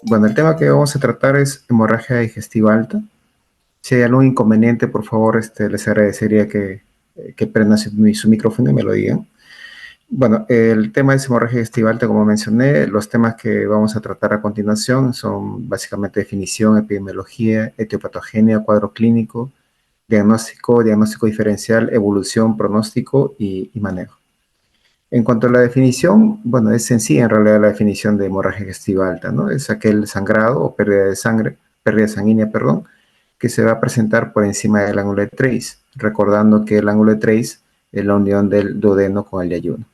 Bueno, el tema que vamos a tratar es hemorragia digestiva alta. Si hay algún inconveniente, por favor, les agradecería que prendan su micrófono y me lo digan. Bueno, el tema es hemorragia digestiva alta, como mencioné. Los temas que vamos a tratar a continuación son básicamente definición, epidemiología, etiopatogenia, cuadro clínico, diagnóstico diferencial, evolución, pronóstico y manejo. En cuanto a la definición, bueno, es sencilla en realidad la definición de hemorragia digestiva alta, ¿no? Es aquel sangrado o pérdida de sangre, pérdida sanguínea, perdón, que se va a presentar por encima del ángulo de Trace, recordando que el ángulo de Trace es la unión del duodeno con el yayuno.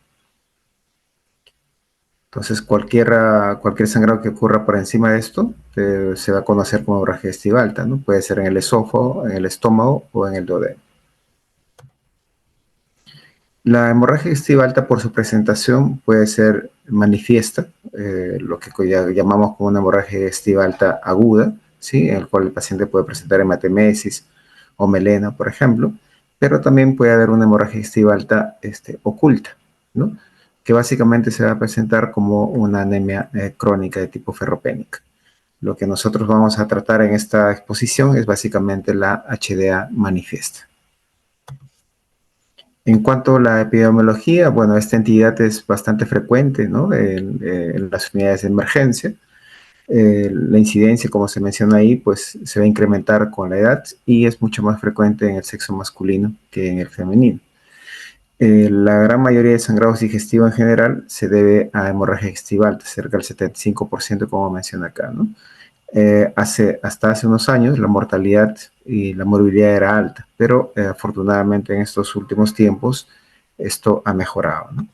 Entonces, cualquier sangrado que ocurra por encima de esto se va a conocer como hemorragia digestiva alta, ¿no? Puede ser en el esófago, en el estómago o en el duodeno. La hemorragia digestiva alta por su presentación puede ser manifiesta, lo que ya llamamos como una hemorragia digestiva alta aguda, ¿sí? En el cual el paciente puede presentar hematemesis o melena, por ejemplo, pero también puede haber una hemorragia digestiva alta oculta, ¿no? Que básicamente se va a presentar como una anemia crónica de tipo ferropénica. Lo que nosotros vamos a tratar en esta exposición es básicamente la HDA manifiesta. En cuanto a la epidemiología, bueno, esta entidad es bastante frecuente, ¿no? En las unidades de emergencia. La incidencia, como se menciona ahí, pues se va a incrementar con la edad y es mucho más frecuente en el sexo masculino que en el femenino. La gran mayoría de sangrados digestivos en general se debe a hemorragia digestiva alta, cerca del 75%, como menciona acá, ¿no? Hasta hace unos años la mortalidad y la morbilidad era alta, pero afortunadamente en estos últimos tiempos esto ha mejorado, ¿no?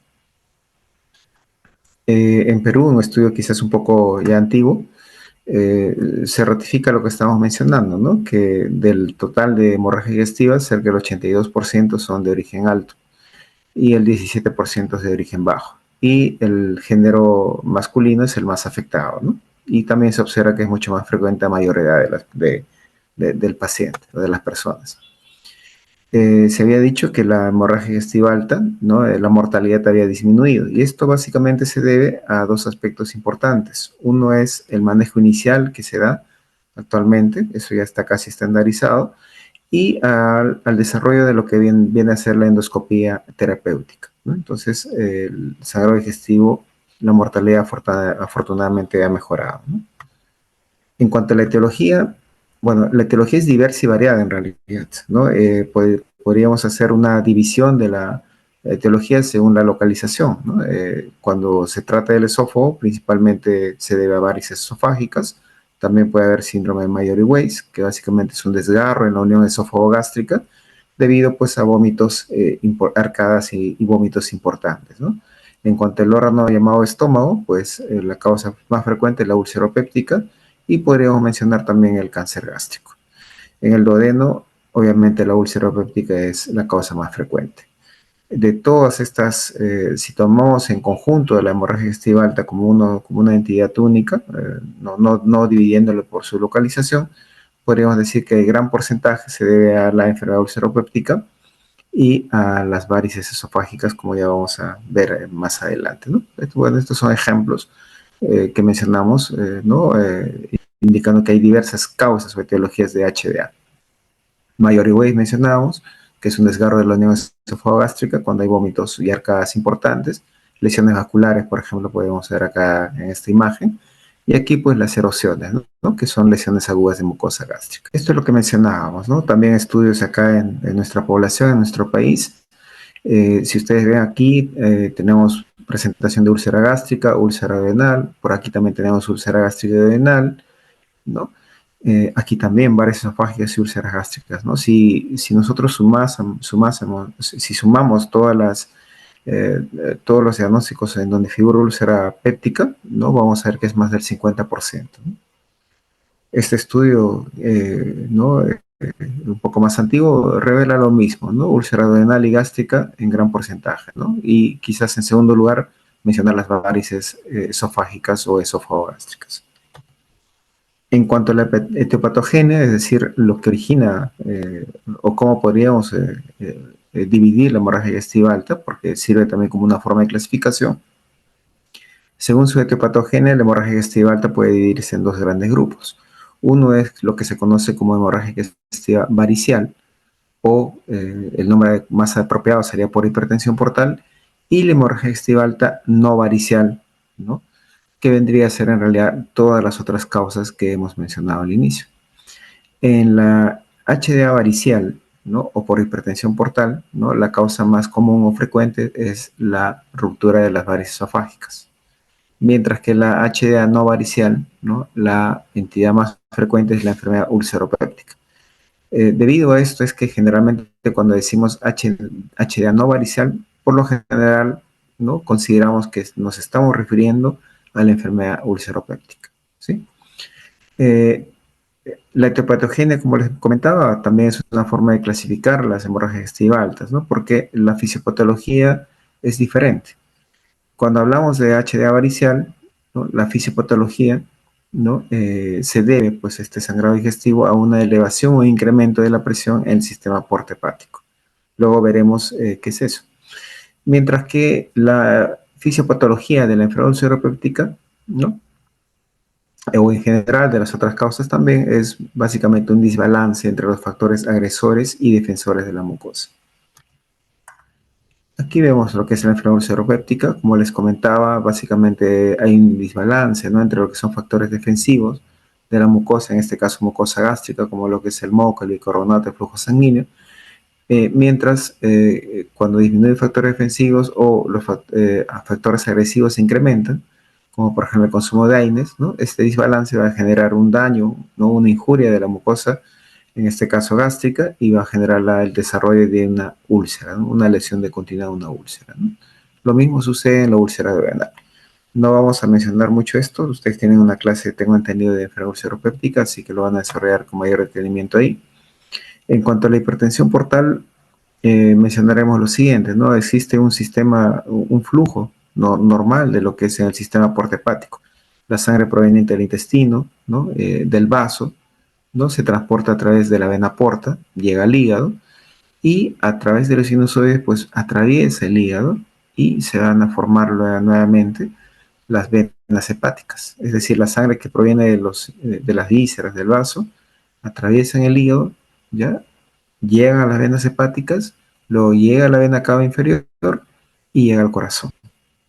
En Perú, un estudio quizás un poco ya antiguo, se ratifica lo que estamos mencionando, ¿no? Que del total de hemorragia digestiva, cerca del 82% son de origen alto y el 17% es de origen bajo. Y el género masculino es el más afectado, ¿no? Y también se observa que es mucho más frecuente a mayor edad del paciente o de las personas. Se había dicho que la hemorragia digestiva alta, ¿no? La mortalidad había disminuido. Y esto básicamente se debe a dos aspectos importantes. Uno es el manejo inicial que se da actualmente, eso ya está casi estandarizado, y al desarrollo de lo que viene a ser la endoscopía terapéutica, ¿no? Entonces, el sangrado digestivo, la mortalidad afortunadamente ha mejorado, ¿no? En cuanto a la etiología, bueno, la etiología es diversa y variada en realidad, ¿no? Podríamos hacer una división de la etiología según la localización, ¿no? Cuando se trata del esófago, principalmente se debe a varices esofágicas. También puede haber síndrome de Mayory-Weiss, que básicamente es un desgarro en la unión esófago-gástrica, debido pues a vómitos, arcadas y vómitos importantes, ¿no? En cuanto al órgano llamado estómago, pues la causa más frecuente es la úlcera péptica, y podríamos mencionar también el cáncer gástrico. En el duodeno, obviamente la úlcera péptica es la causa más frecuente. De todas estas, si tomamos en conjunto de la hemorragia digestiva alta como una entidad única, no dividiéndolo por su localización, podríamos decir que el gran porcentaje se debe a la enfermedad ulceropéptica y a las varices esofágicas, como ya vamos a ver más adelante, ¿no? Bueno, estos son ejemplos que mencionamos, ¿no? Indicando que hay diversas causas o etiologías de HDA. Mayory-Weiss mencionamos, que es un desgarro de la unión esofagogástrica cuando hay vómitos y arcadas importantes. Lesiones vasculares, por ejemplo, podemos ver acá en esta imagen. Y aquí, pues, las erosiones, ¿no? Que son lesiones agudas de mucosa gástrica. Esto es lo que mencionábamos, ¿no? También estudios acá en nuestra población, en nuestro país. Si ustedes ven aquí, tenemos presentación de úlcera gástrica, úlcera duodenal. Por aquí también tenemos úlcera gástrica duodenal, ¿no? Aquí también varias esofágicas y úlceras gástricas, ¿no? Si nosotros si sumamos todos los diagnósticos en donde figura úlcera péptica, ¿no? Vamos a ver que es más del 50%, ¿no? Este estudio, ¿no? Un poco más antiguo, revela lo mismo, ¿no? Úlcera duodenal y gástrica en gran porcentaje, ¿no? Y quizás en segundo lugar mencionar las varices esofágicas o esofagogástricas. En cuanto a la etiopatogenia, es decir, lo que origina o cómo podríamos dividir la hemorragia digestiva alta, porque sirve también como una forma de clasificación, Según su etiopatogenia, la hemorragia digestiva alta puede dividirse en dos grandes grupos. Uno es lo que se conoce como hemorragia digestiva varicial, o el nombre más apropiado sería por hipertensión portal, y la hemorragia digestiva alta no varicial, ¿no? Que vendría a ser en realidad todas las otras causas que hemos mencionado al inicio. En la HDA varicial, ¿no? O por hipertensión portal, ¿no? La causa más común o frecuente es la ruptura de las varices esofágicas. Mientras que la HDA no varicial, ¿no? La entidad más frecuente es la enfermedad ulceropéptica. Debido a esto es que generalmente cuando decimos HDA no varicial, por lo general, ¿no? Consideramos que nos estamos refiriendo a la enfermedad ulceropéptica, ¿sí? Eh, la etiopatogenia, como les comentaba, también es una forma de clasificar las hemorragias digestivas altas, ¿no? Porque la fisiopatología es diferente. Cuando hablamos de HDA varicial, ¿no? La fisiopatología, ¿no? Se debe, pues, este sangrado digestivo a una elevación o incremento de la presión en el sistema porta hepático. Luego veremos qué es eso. Mientras que la fisiopatología de la enfermedad ulceropéptica, ¿no? O en general de las otras causas también, es básicamente un desbalance entre los factores agresores y defensores de la mucosa. Aquí vemos lo que es la enfermedad ulceropéptica. Como les comentaba, básicamente hay un desbalance, ¿no? Entre lo que son factores defensivos de la mucosa, en este caso mucosa gástrica, como lo que es el moco, el bicarbonato, el flujo sanguíneo, mientras cuando disminuyen factores defensivos o los factores agresivos se incrementan, como por ejemplo el consumo de AINES, ¿no? Este desbalance va a generar un daño, ¿no? Una injuria de la mucosa, en este caso gástrica, y va a generar el desarrollo de una úlcera, ¿no? Una lesión de continuidad de una úlcera, ¿no? Lo mismo sucede en la úlcera duodenal. No vamos a mencionar mucho esto, ustedes tienen una clase, tengo entendido, de enfermedad ulceropéptica, así que lo van a desarrollar con mayor detenimiento ahí. En cuanto a la hipertensión portal, mencionaremos lo siguiente, ¿no? Existe un sistema, un flujo normal de lo que es en el sistema porta-hepático. La sangre proveniente del intestino, ¿no? Del vaso, ¿no? Se transporta a través de la vena porta, llega al hígado y a través de los sinusoides, pues atraviesa el hígado y se van a formar nuevamente las venas hepáticas. Es decir, la sangre que proviene de las vísceras del vaso atraviesan el hígado, ¿ya? Llega a las venas hepáticas, luego llega a la vena cava inferior y llega al corazón,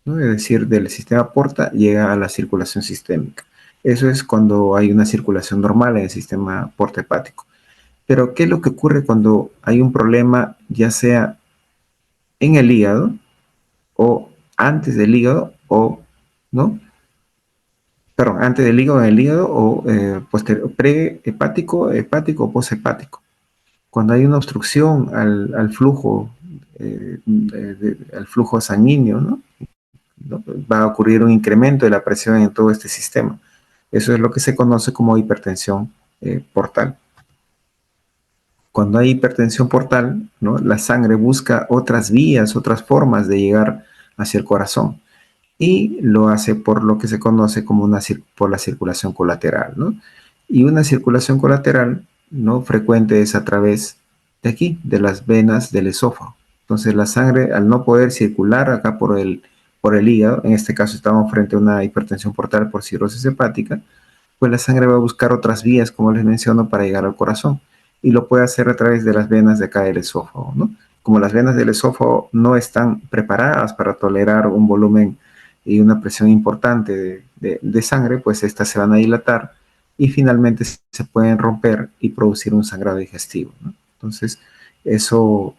¿no? Es decir, del sistema porta llega a la circulación sistémica. Eso es cuando hay una circulación normal en el sistema porta hepático. Pero, ¿qué es lo que ocurre cuando hay un problema, ya sea en el hígado o antes del hígado o, ¿no? Perdón, antes del hígado, en el hígado o pre-hepático, hepático o poshepático? Cuando hay una obstrucción al flujo, al flujo sanguíneo, ¿no? Va a ocurrir un incremento de la presión en todo este sistema. Eso es lo que se conoce como hipertensión portal. Cuando hay hipertensión portal, ¿no? La sangre busca otras vías, otras formas de llegar hacia el corazón y lo hace por lo que se conoce como por la circulación colateral, ¿no? Y una circulación colateral, ¿no? Frecuente es a través de aquí, de las venas del esófago. Entonces la sangre, al no poder circular acá por el hígado, en este caso estamos frente a una hipertensión portal por cirrosis hepática, pues la sangre va a buscar otras vías, como les menciono, para llegar al corazón. Y lo puede hacer a través de las venas de acá del esófago, ¿no? Como las venas del esófago no están preparadas para tolerar un volumen y una presión importante de sangre, pues estas se van a dilatar y finalmente se pueden romper y producir un sangrado digestivo, ¿no? Entonces, eso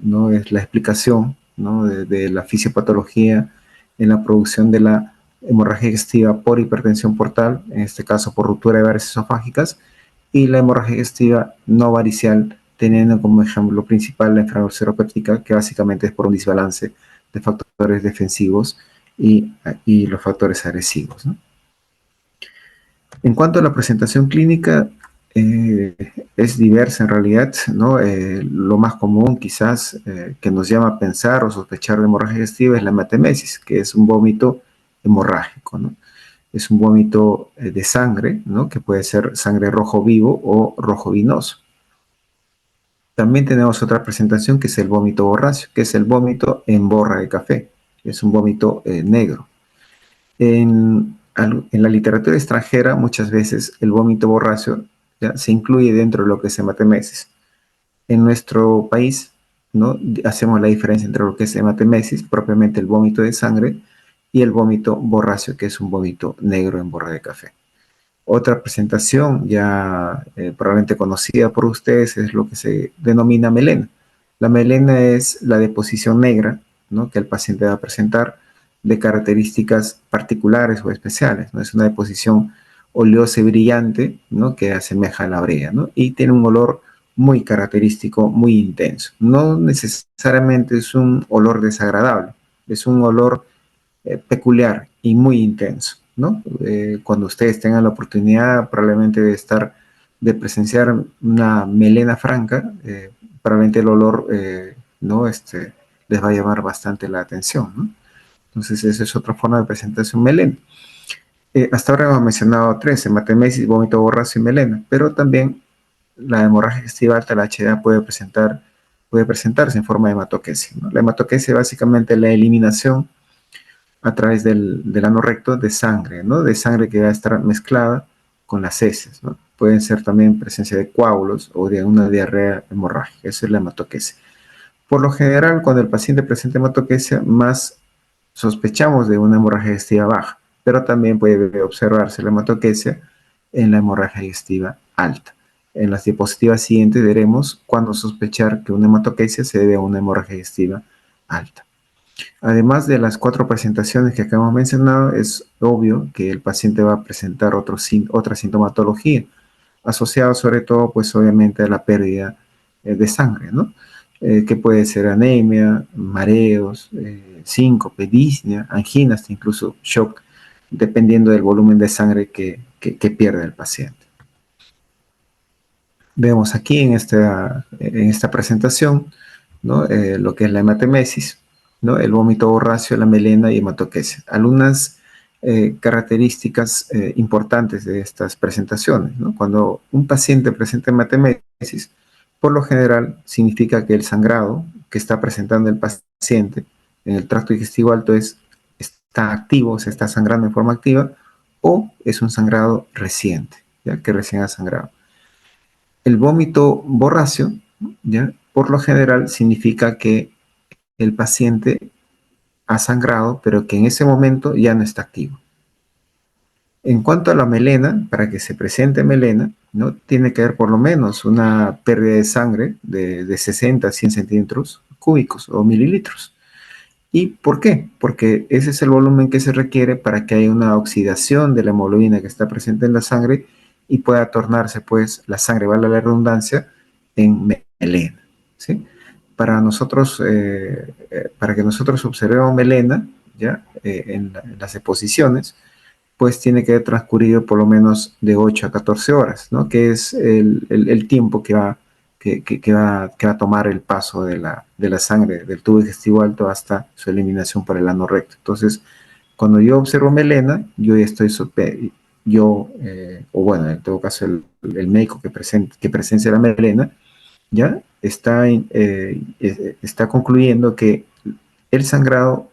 no es la explicación, ¿no? de la fisiopatología en la producción de la hemorragia digestiva por hipertensión portal, en este caso por ruptura de varices esofágicas, y la hemorragia digestiva no varicial, teniendo como ejemplo principal la enfermedad ulceropéptica, que básicamente es por un desbalance de factores defensivos y los factores agresivos, ¿no? En cuanto a la presentación clínica, es diversa en realidad, ¿no? Lo más común quizás que nos llama a pensar o sospechar de hemorragia digestiva es la hematemesis, que es un vómito hemorrágico, ¿no? Es un vómito de sangre, ¿no? Que puede ser sangre rojo vivo o rojo vinoso. También tenemos otra presentación que es el vómito borráceo, que es el vómito en borra de café. Es un vómito negro. En la literatura extranjera, muchas veces el vómito borracio ya se incluye dentro de lo que es hematemesis. En nuestro país, ¿no? Hacemos la diferencia entre lo que es hematemesis, propiamente el vómito de sangre, y el vómito borracio, que es un vómito negro en borra de café. Otra presentación ya probablemente conocida por ustedes es lo que se denomina melena. La melena es la deposición negra, ¿no?, que el paciente va a presentar de características particulares o especiales, ¿no? Es una deposición oleosa y brillante, ¿no?, que asemeja a la brea, ¿no? Y tiene un olor muy característico, muy intenso. No necesariamente es un olor desagradable, es un olor peculiar y muy intenso, ¿no? Cuando ustedes tengan la oportunidad probablemente de presenciar una melena franca, probablemente el olor, ¿no? Les va a llamar bastante la atención, ¿no? Entonces esa es otra forma de presentación melena. Hasta ahora hemos mencionado tres: hematemesis, vómito borracio y melena, pero también la hemorragia digestiva alta, la HDA, puede presentarse en forma de hematoquesia, ¿no? La hematoquesia es básicamente la eliminación a través del ano recto de sangre, ¿no? De sangre que va a estar mezclada con las heces, ¿no? Pueden ser también presencia de coágulos o de una diarrea hemorrágica. Eso es la hematoquesia. Por lo general, cuando el paciente presenta hematoquesia, más sospechamos de una hemorragia digestiva baja, pero también puede observarse la hematoquesia en la hemorragia digestiva alta. En las diapositivas siguientes veremos cuándo sospechar que una hematoquesia se debe a una hemorragia digestiva alta. Además de las cuatro presentaciones que acabamos mencionado, es obvio que el paciente va a presentar otra sintomatología, asociada sobre todo, pues obviamente, a la pérdida de sangre, ¿no? Que puede ser anemia, mareos, síncope, disnea, anginas, incluso shock, dependiendo del volumen de sangre que pierde el paciente. Vemos aquí en esta presentación, ¿no?, lo que es la hematemesis, ¿no?, el vómito borracio, la melena y hematoquesia. Algunas características importantes de estas presentaciones, ¿no? Cuando un paciente presenta hematemesis, por lo general significa que el sangrado que está presentando el paciente en el tracto digestivo alto está activo, se está sangrando en forma activa, o es un sangrado reciente, ¿ya?, que recién ha sangrado. El vómito borracio, ¿ya?, por lo general significa que el paciente ha sangrado, pero que en ese momento ya no está activo. En cuanto a la melena, para que se presente melena, ¿no?, tiene que haber por lo menos una pérdida de sangre de 60 a 100 centímetros cúbicos o mililitros. ¿Y por qué? Porque ese es el volumen que se requiere para que haya una oxidación de la hemoglobina que está presente en la sangre y pueda tornarse, pues, la sangre, vale la redundancia, en melena, ¿sí? Para que nosotros observemos melena, ¿ya?, en las deposiciones, pues tiene que haber transcurrido por lo menos de 8 a 14 horas, ¿no?, que es el tiempo que va a tomar el paso de la sangre del tubo digestivo alto hasta su eliminación por el ano recto. Entonces, cuando yo observo melena, yo ya estoy, o bueno, en todo caso el médico que presencia la melena, ya está concluyendo que el sangrado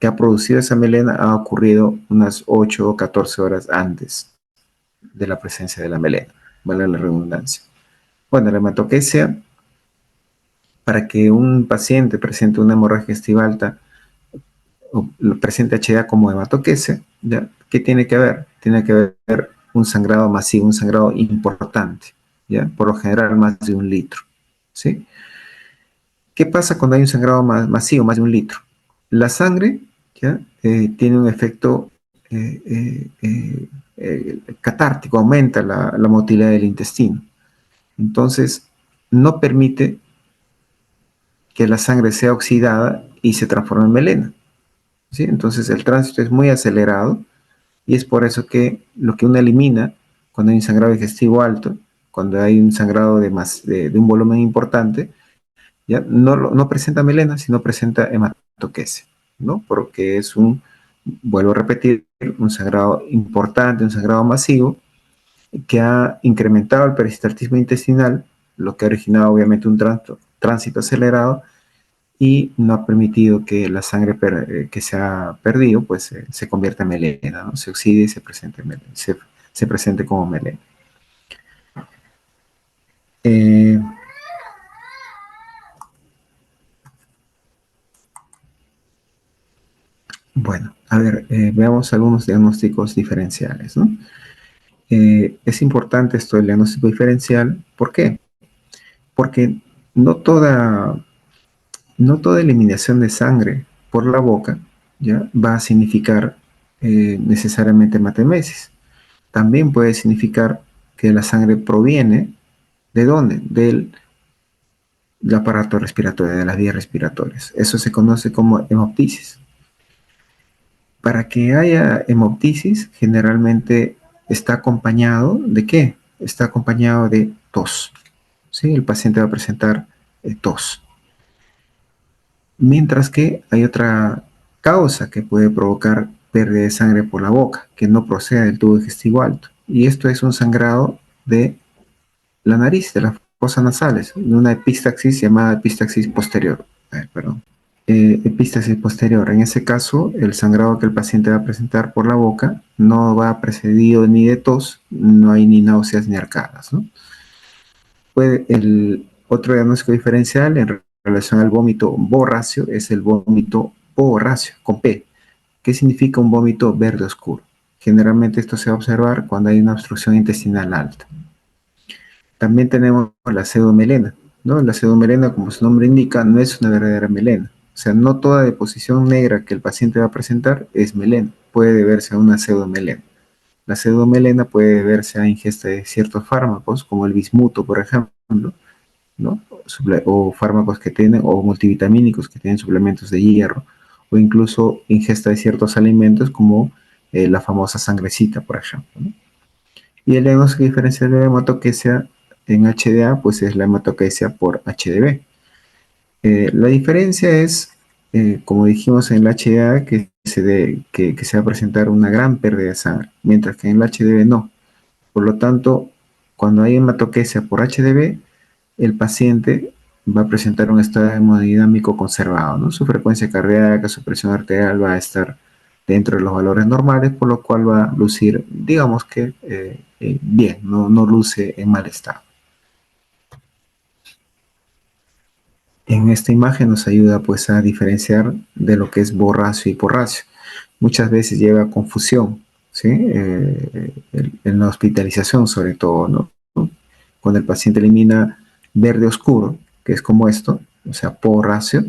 que ha producido esa melena ha ocurrido unas 8 o 14 horas antes de la presencia de la melena, vale la redundancia. Bueno, la hematoquesia, para que un paciente presente una hemorragia digestiva alta o presente HDA como hematoquesia, ¿ya?, ¿qué tiene que haber? Tiene que haber un sangrado masivo, un sangrado importante, ¿ya?, por lo general más de 1 litro, ¿sí? ¿Qué pasa cuando hay un sangrado masivo, más de 1 litro? La sangre, ¿ya?, tiene un efecto catártico, aumenta la motilidad del intestino. Entonces, no permite que la sangre sea oxidada y se transforme en melena, ¿sí? Entonces, el tránsito es muy acelerado y es por eso que lo que uno elimina cuando hay un sangrado digestivo alto, cuando hay un sangrado de un volumen importante, ¿ya?, no presenta melena, sino presenta hematoquesia, ¿no? Porque vuelvo a repetir, un sangrado importante, un sangrado masivo, que ha incrementado el peristaltismo intestinal, lo que ha originado obviamente un tránsito acelerado y no ha permitido que la sangre que se ha perdido pues se convierta en melena, ¿no? Se oxide y se presente como melena. Eh, bueno, a ver, veamos algunos diagnósticos diferenciales, ¿no? Es importante esto del diagnóstico diferencial. ¿Por qué? Porque no toda, no toda eliminación de sangre por la boca ya va a significar necesariamente hematemesis. También puede significar que la sangre proviene ¿de dónde? Del aparato respiratorio, de las vías respiratorias. Eso se conoce como hemoptisis. Para que haya hemoptisis, generalmente está acompañado ¿de qué? Está acompañado de tos. ¿Sí? El paciente va a presentar tos. Mientras que hay otra causa que puede provocar pérdida de sangre por la boca, que no procede del tubo digestivo alto. Y esto es un sangrado de la nariz, de las fosas nasales, de una epistaxis llamada epistaxis posterior. Perdón. Epístasis posterior. En ese caso, el sangrado que el paciente va a presentar por la boca no va precedido ni de tos, no hay ni náuseas ni arcadas, ¿no? El otro diagnóstico diferencial en relación al vómito borráceo es el vómito borráceo, con P. ¿Qué significa un vómito verde oscuro? Generalmente esto se va a observar cuando hay una obstrucción intestinal alta. También tenemos la pseudomelena, ¿no? La pseudomelena, como su nombre indica, no es una verdadera melena. O sea, no toda deposición negra que el paciente va a presentar es melena. Puede deberse a una pseudomelena. La pseudomelena puede deberse a ingesta de ciertos fármacos, como el bismuto, por ejemplo, ¿no? O fármacos que tienen, o multivitamínicos que tienen suplementos de hierro, o incluso ingesta de ciertos alimentos como la famosa sangrecita, por ejemplo, ¿no? Y el diagnóstico diferencial de la hematoquesia en HDA, pues es la hematoquesia por HDB. La diferencia es, como dijimos en el HDA, que se va a presentar una gran pérdida de sangre, mientras que en el HDB no. Por lo tanto, cuando hay hematoquesia por HDB, el paciente va a presentar un estado hemodinámico conservado, ¿no? Su frecuencia cardíaca, su presión arterial va a estar dentro de los valores normales, por lo cual va a lucir, digamos que bien, no luce en mal estado. En esta imagen nos ayuda pues a diferenciar de lo que es borráceo y porráceo. Muchas veces lleva a confusión, ¿sí? En la hospitalización sobre todo, ¿no? Cuando el paciente elimina verde oscuro, que es como esto, o sea, porráceo,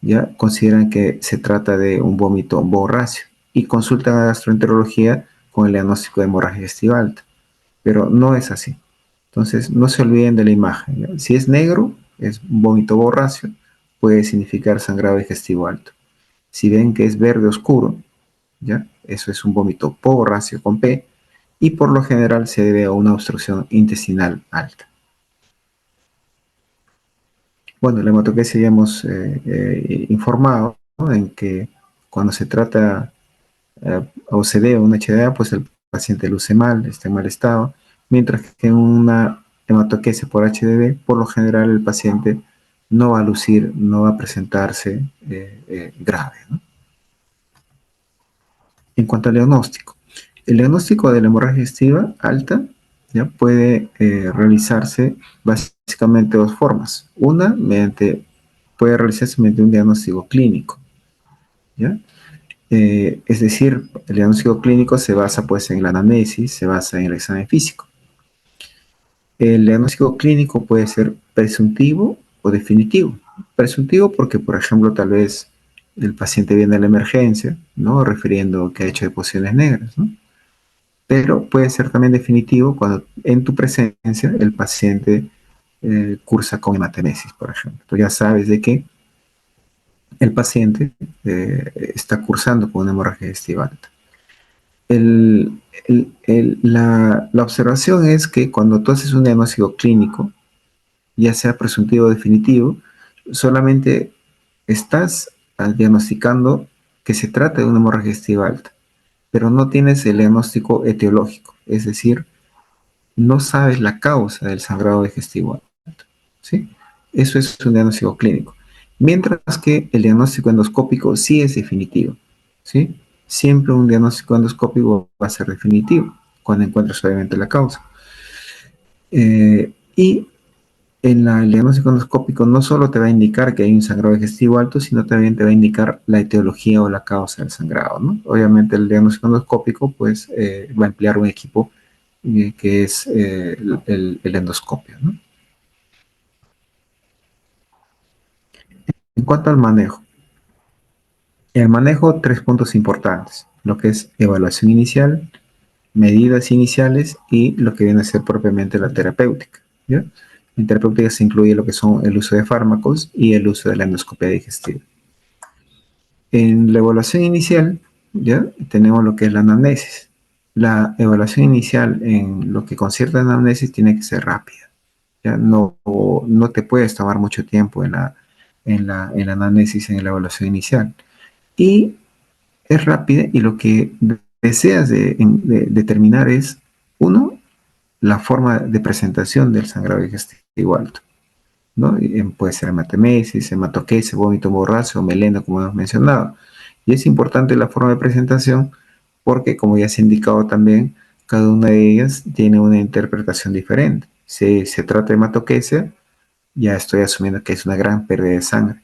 ya consideran que se trata de un vómito borráceo y consultan a gastroenterología con el diagnóstico de hemorragia digestiva alta, pero no es así. Entonces, no se olviden de la imagen, ¿ya? Si es negro, es un vómito borráceo, puede significar sangrado digestivo alto. Si ven que es verde oscuro, ¿ya? Eso es un vómito borráceo con P, y por lo general se debe a una obstrucción intestinal alta. Bueno, la hematoquesia ya hemos informado, ¿no? En que cuando se trata o se debe a un HDA, pues el paciente luce mal, está en mal estado, mientras que en una hematoquesia por HDV, por lo general el paciente no va a lucir, no va a presentarse grave, ¿no? En cuanto al diagnóstico, el diagnóstico de la hemorragia digestiva alta ya puede realizarse básicamente de dos formas. Una, puede realizarse mediante un diagnóstico clínico, ¿ya? Es decir, el diagnóstico clínico se basa pues en la anamnesis, se basa en el examen físico. El diagnóstico clínico puede ser presuntivo o definitivo. Presuntivo porque, por ejemplo, tal vez el paciente viene a la emergencia, ¿no? Refiriendo que ha hecho deposiciones negras, ¿no? Pero puede ser también definitivo cuando en tu presencia el paciente cursa con hematemesis, por ejemplo. Tú ya sabes de que el paciente está cursando con una hemorragia digestiva alta. La observación es que cuando tú haces un diagnóstico clínico, ya sea presuntivo o definitivo, solamente estás diagnosticando que se trata de una hemorragia digestiva alta, pero no tienes el diagnóstico etiológico, es decir, no sabes la causa del sangrado digestivo alto, ¿sí? Eso es un diagnóstico clínico. Mientras que el diagnóstico endoscópico sí es definitivo, ¿sí? Siempre un diagnóstico endoscópico va a ser definitivo cuando encuentres obviamente la causa. Y el diagnóstico endoscópico no solo te va a indicar que hay un sangrado digestivo alto, sino también te va a indicar la etiología o la causa del sangrado, ¿no? Obviamente el diagnóstico endoscópico pues va a emplear un equipo que es el endoscopio, ¿no? En cuanto al manejo, el manejo, tres puntos importantes, lo que es evaluación inicial, medidas iniciales y lo que viene a ser propiamente la terapéutica, ¿ya? En terapéutica se incluye lo que son el uso de fármacos y el uso de la endoscopia digestiva. En la evaluación inicial, ¿ya? Tenemos lo que es la anamnesis. La evaluación inicial en lo que concierne a la anamnesis tiene que ser rápida. ¿Ya? No te puedes tomar mucho tiempo en la anamnesis, en la evaluación inicial. Y es rápida y lo que deseas de determinar es, uno, la forma de presentación del sangrado digestivo alto, ¿no? Puede ser hematemesis, hematoquesia, vómito borracio o melena, como hemos mencionado. Y es importante la forma de presentación porque, como ya se ha indicado también, cada una de ellas tiene una interpretación diferente. Si se trata de hematoquesia, ya estoy asumiendo que es una gran pérdida de sangre.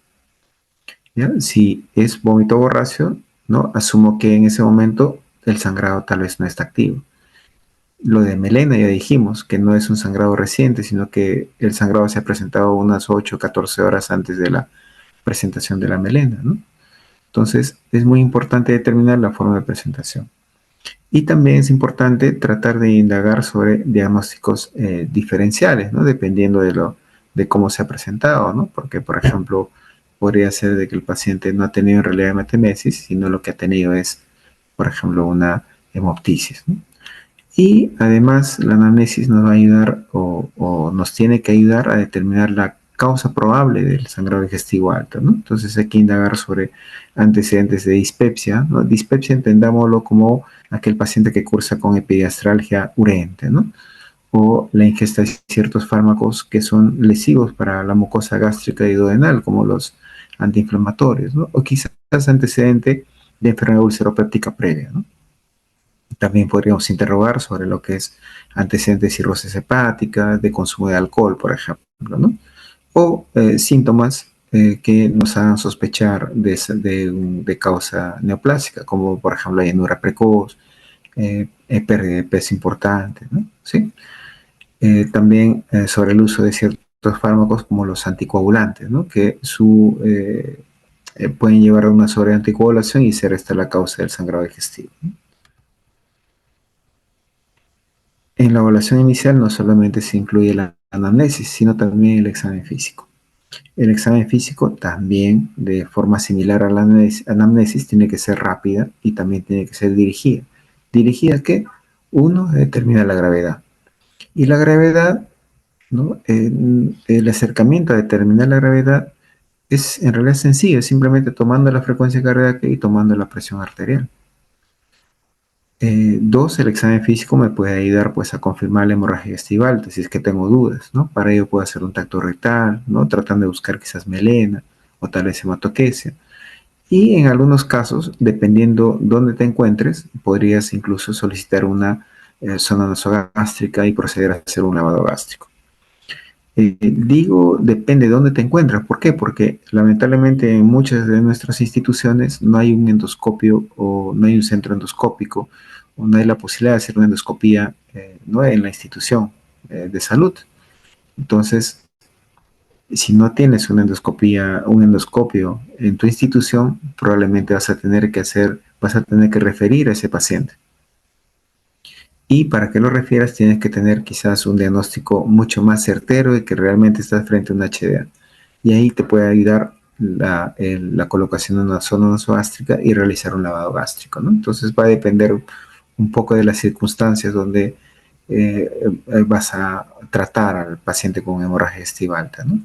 ¿Ya? Si es vómito borracio, ¿no? Asumo que en ese momento el sangrado tal vez no está activo. Lo de melena ya dijimos que no es un sangrado reciente, sino que el sangrado se ha presentado unas 8 o 14 horas antes de la presentación de la melena, ¿no? Entonces es muy importante determinar la forma de presentación. Y también es importante tratar de indagar sobre diagnósticos diferenciales, ¿no? Dependiendo de cómo se ha presentado, ¿no? Porque, por ejemplo, podría ser de que el paciente no ha tenido en realidad hematemesis, sino lo que ha tenido es, por ejemplo, una hemoptisis, ¿no? Y además la anamnesis nos va a ayudar o nos tiene que ayudar a determinar la causa probable del sangrado digestivo alto, ¿no? Entonces hay que indagar sobre antecedentes de dispepsia, ¿no? Dispepsia entendámoslo como aquel paciente que cursa con epigastralgia urente, ¿no? O la ingesta de ciertos fármacos que son lesivos para la mucosa gástrica y duodenal, como los antiinflamatorios, ¿no? O quizás antecedente de enfermedad ulceropéptica previa, ¿no? También podríamos interrogar sobre lo que es antecedentes de cirrosis hepática, de consumo de alcohol, por ejemplo, ¿no? O síntomas que nos hagan sospechar de causa neoplásica, como por ejemplo la llenura precoz, pérdida de peso importante, ¿no? ¿Sí? También sobre el uso de ciertos fármacos como los anticoagulantes, ¿no? Que pueden llevar a una sobreanticoagulación y ser esta la causa del sangrado digestivo, ¿no? En la evaluación inicial no solamente se incluye la anamnesis, sino también el examen físico. El examen físico también, de forma similar a la anamnesis, tiene que ser rápida y también tiene que ser dirigida. ¿Dirigida a qué? Uno, determina la gravedad. Y la gravedad, ¿no? El acercamiento a determinar la gravedad es en realidad sencillo, simplemente tomando la frecuencia cardíaca y tomando la presión arterial. Dos, el examen físico me puede ayudar pues a confirmar la hemorragia estival, si es que tengo dudas, ¿no? Para ello puedo hacer un tacto rectal, ¿no? Tratando de buscar quizás melena o tal vez hematoquesia. Y en algunos casos, dependiendo dónde te encuentres, podrías incluso solicitar una zona nasogástrica y proceder a hacer un lavado gástrico. Digo, depende de dónde te encuentras. ¿Por qué? Porque lamentablemente en muchas de nuestras instituciones no hay un endoscopio o no hay un centro endoscópico o no hay la posibilidad de hacer una endoscopía no en la institución de salud. Entonces, si no tienes una endoscopía, un endoscopio en tu institución, probablemente vas a tener que referir a ese paciente. Y para que lo refieras tienes que tener quizás un diagnóstico mucho más certero de que realmente estás frente a una HDA. Y ahí te puede ayudar la colocación de una zona nasogástrica y realizar un lavado gástrico, ¿no? Entonces va a depender un poco de las circunstancias donde vas a tratar al paciente con hemorragia digestiva alta, ¿no?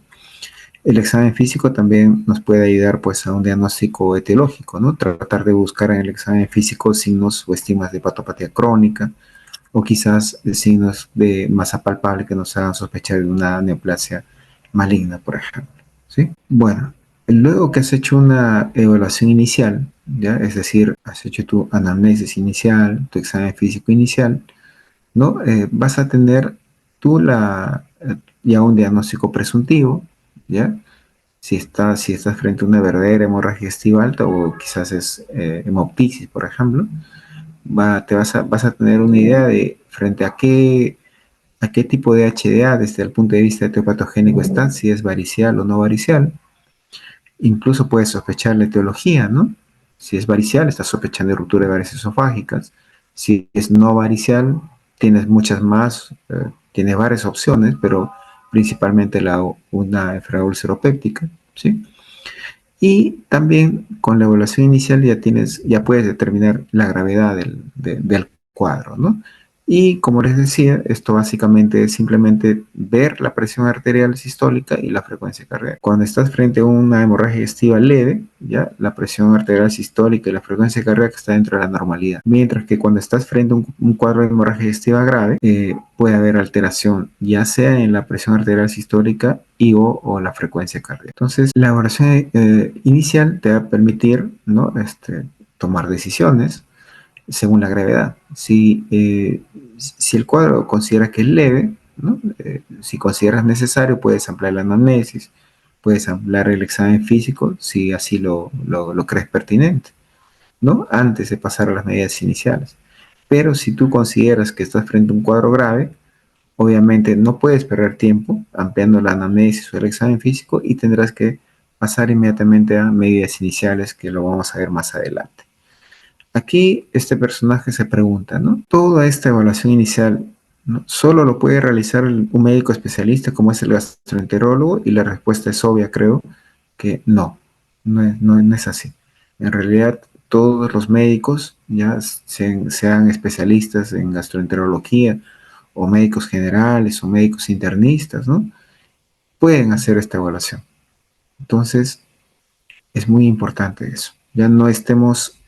El examen físico también nos puede ayudar pues a un diagnóstico etiológico, ¿no? Tratar de buscar en el examen físico signos o estigmas de patopatía crónica, o quizás signos de masa palpable que nos hagan sospechar de una neoplasia maligna, por ejemplo, ¿sí? Bueno, Luego que has hecho una evaluación inicial, ¿ya? Es decir, has hecho tu anamnesis inicial, tu examen físico inicial, ¿no? Vas a tener tú ya un diagnóstico presuntivo, ¿ya? Si estás frente a una verdadera hemorragia digestiva alta o quizás es hemoptisis, por ejemplo, vas a tener una idea de frente a qué tipo de HDA desde el punto de vista etiopatogénico está, si es varicial o no varicial. Incluso puedes sospechar la etiología, ¿no? Si es varicial, estás sospechando de ruptura de varices esofágicas. Si es no varicial, tienes muchas más, tienes varias opciones, pero principalmente una enfermedad ulceropéptica, ¿sí? Y también con la evaluación inicial ya puedes determinar la gravedad del cuadro, ¿no? Y como les decía, esto básicamente es simplemente ver la presión arterial sistólica y la frecuencia cardíaca. Cuando estás frente a una hemorragia digestiva leve, ya la presión arterial sistólica y la frecuencia cardíaca está dentro de la normalidad. Mientras que cuando estás frente a un cuadro de hemorragia digestiva grave, puede haber alteración, ya sea en la presión arterial sistólica o la frecuencia cardíaca. Entonces, la evaluación inicial te va a permitir, ¿no? Tomar decisiones según la gravedad. Si el cuadro considera que es leve, ¿no? Si consideras necesario, puedes ampliar la anamnesis, puedes ampliar el examen físico, si así lo crees pertinente, ¿no? Antes de pasar a las medidas iniciales. Pero si tú consideras que estás frente a un cuadro grave, obviamente no puedes perder tiempo ampliando la anamnesis o el examen físico y tendrás que pasar inmediatamente a medidas iniciales que lo vamos a ver más adelante. Aquí este personaje se pregunta, ¿no? Toda esta evaluación inicial, ¿no? Solo lo puede realizar un médico especialista como es el gastroenterólogo y la respuesta es obvia, creo, que no es así. En realidad, todos los médicos, ya sean especialistas en gastroenterología o médicos generales o médicos internistas, ¿no? Pueden hacer esta evaluación. Entonces, es muy importante eso. Ya no estemos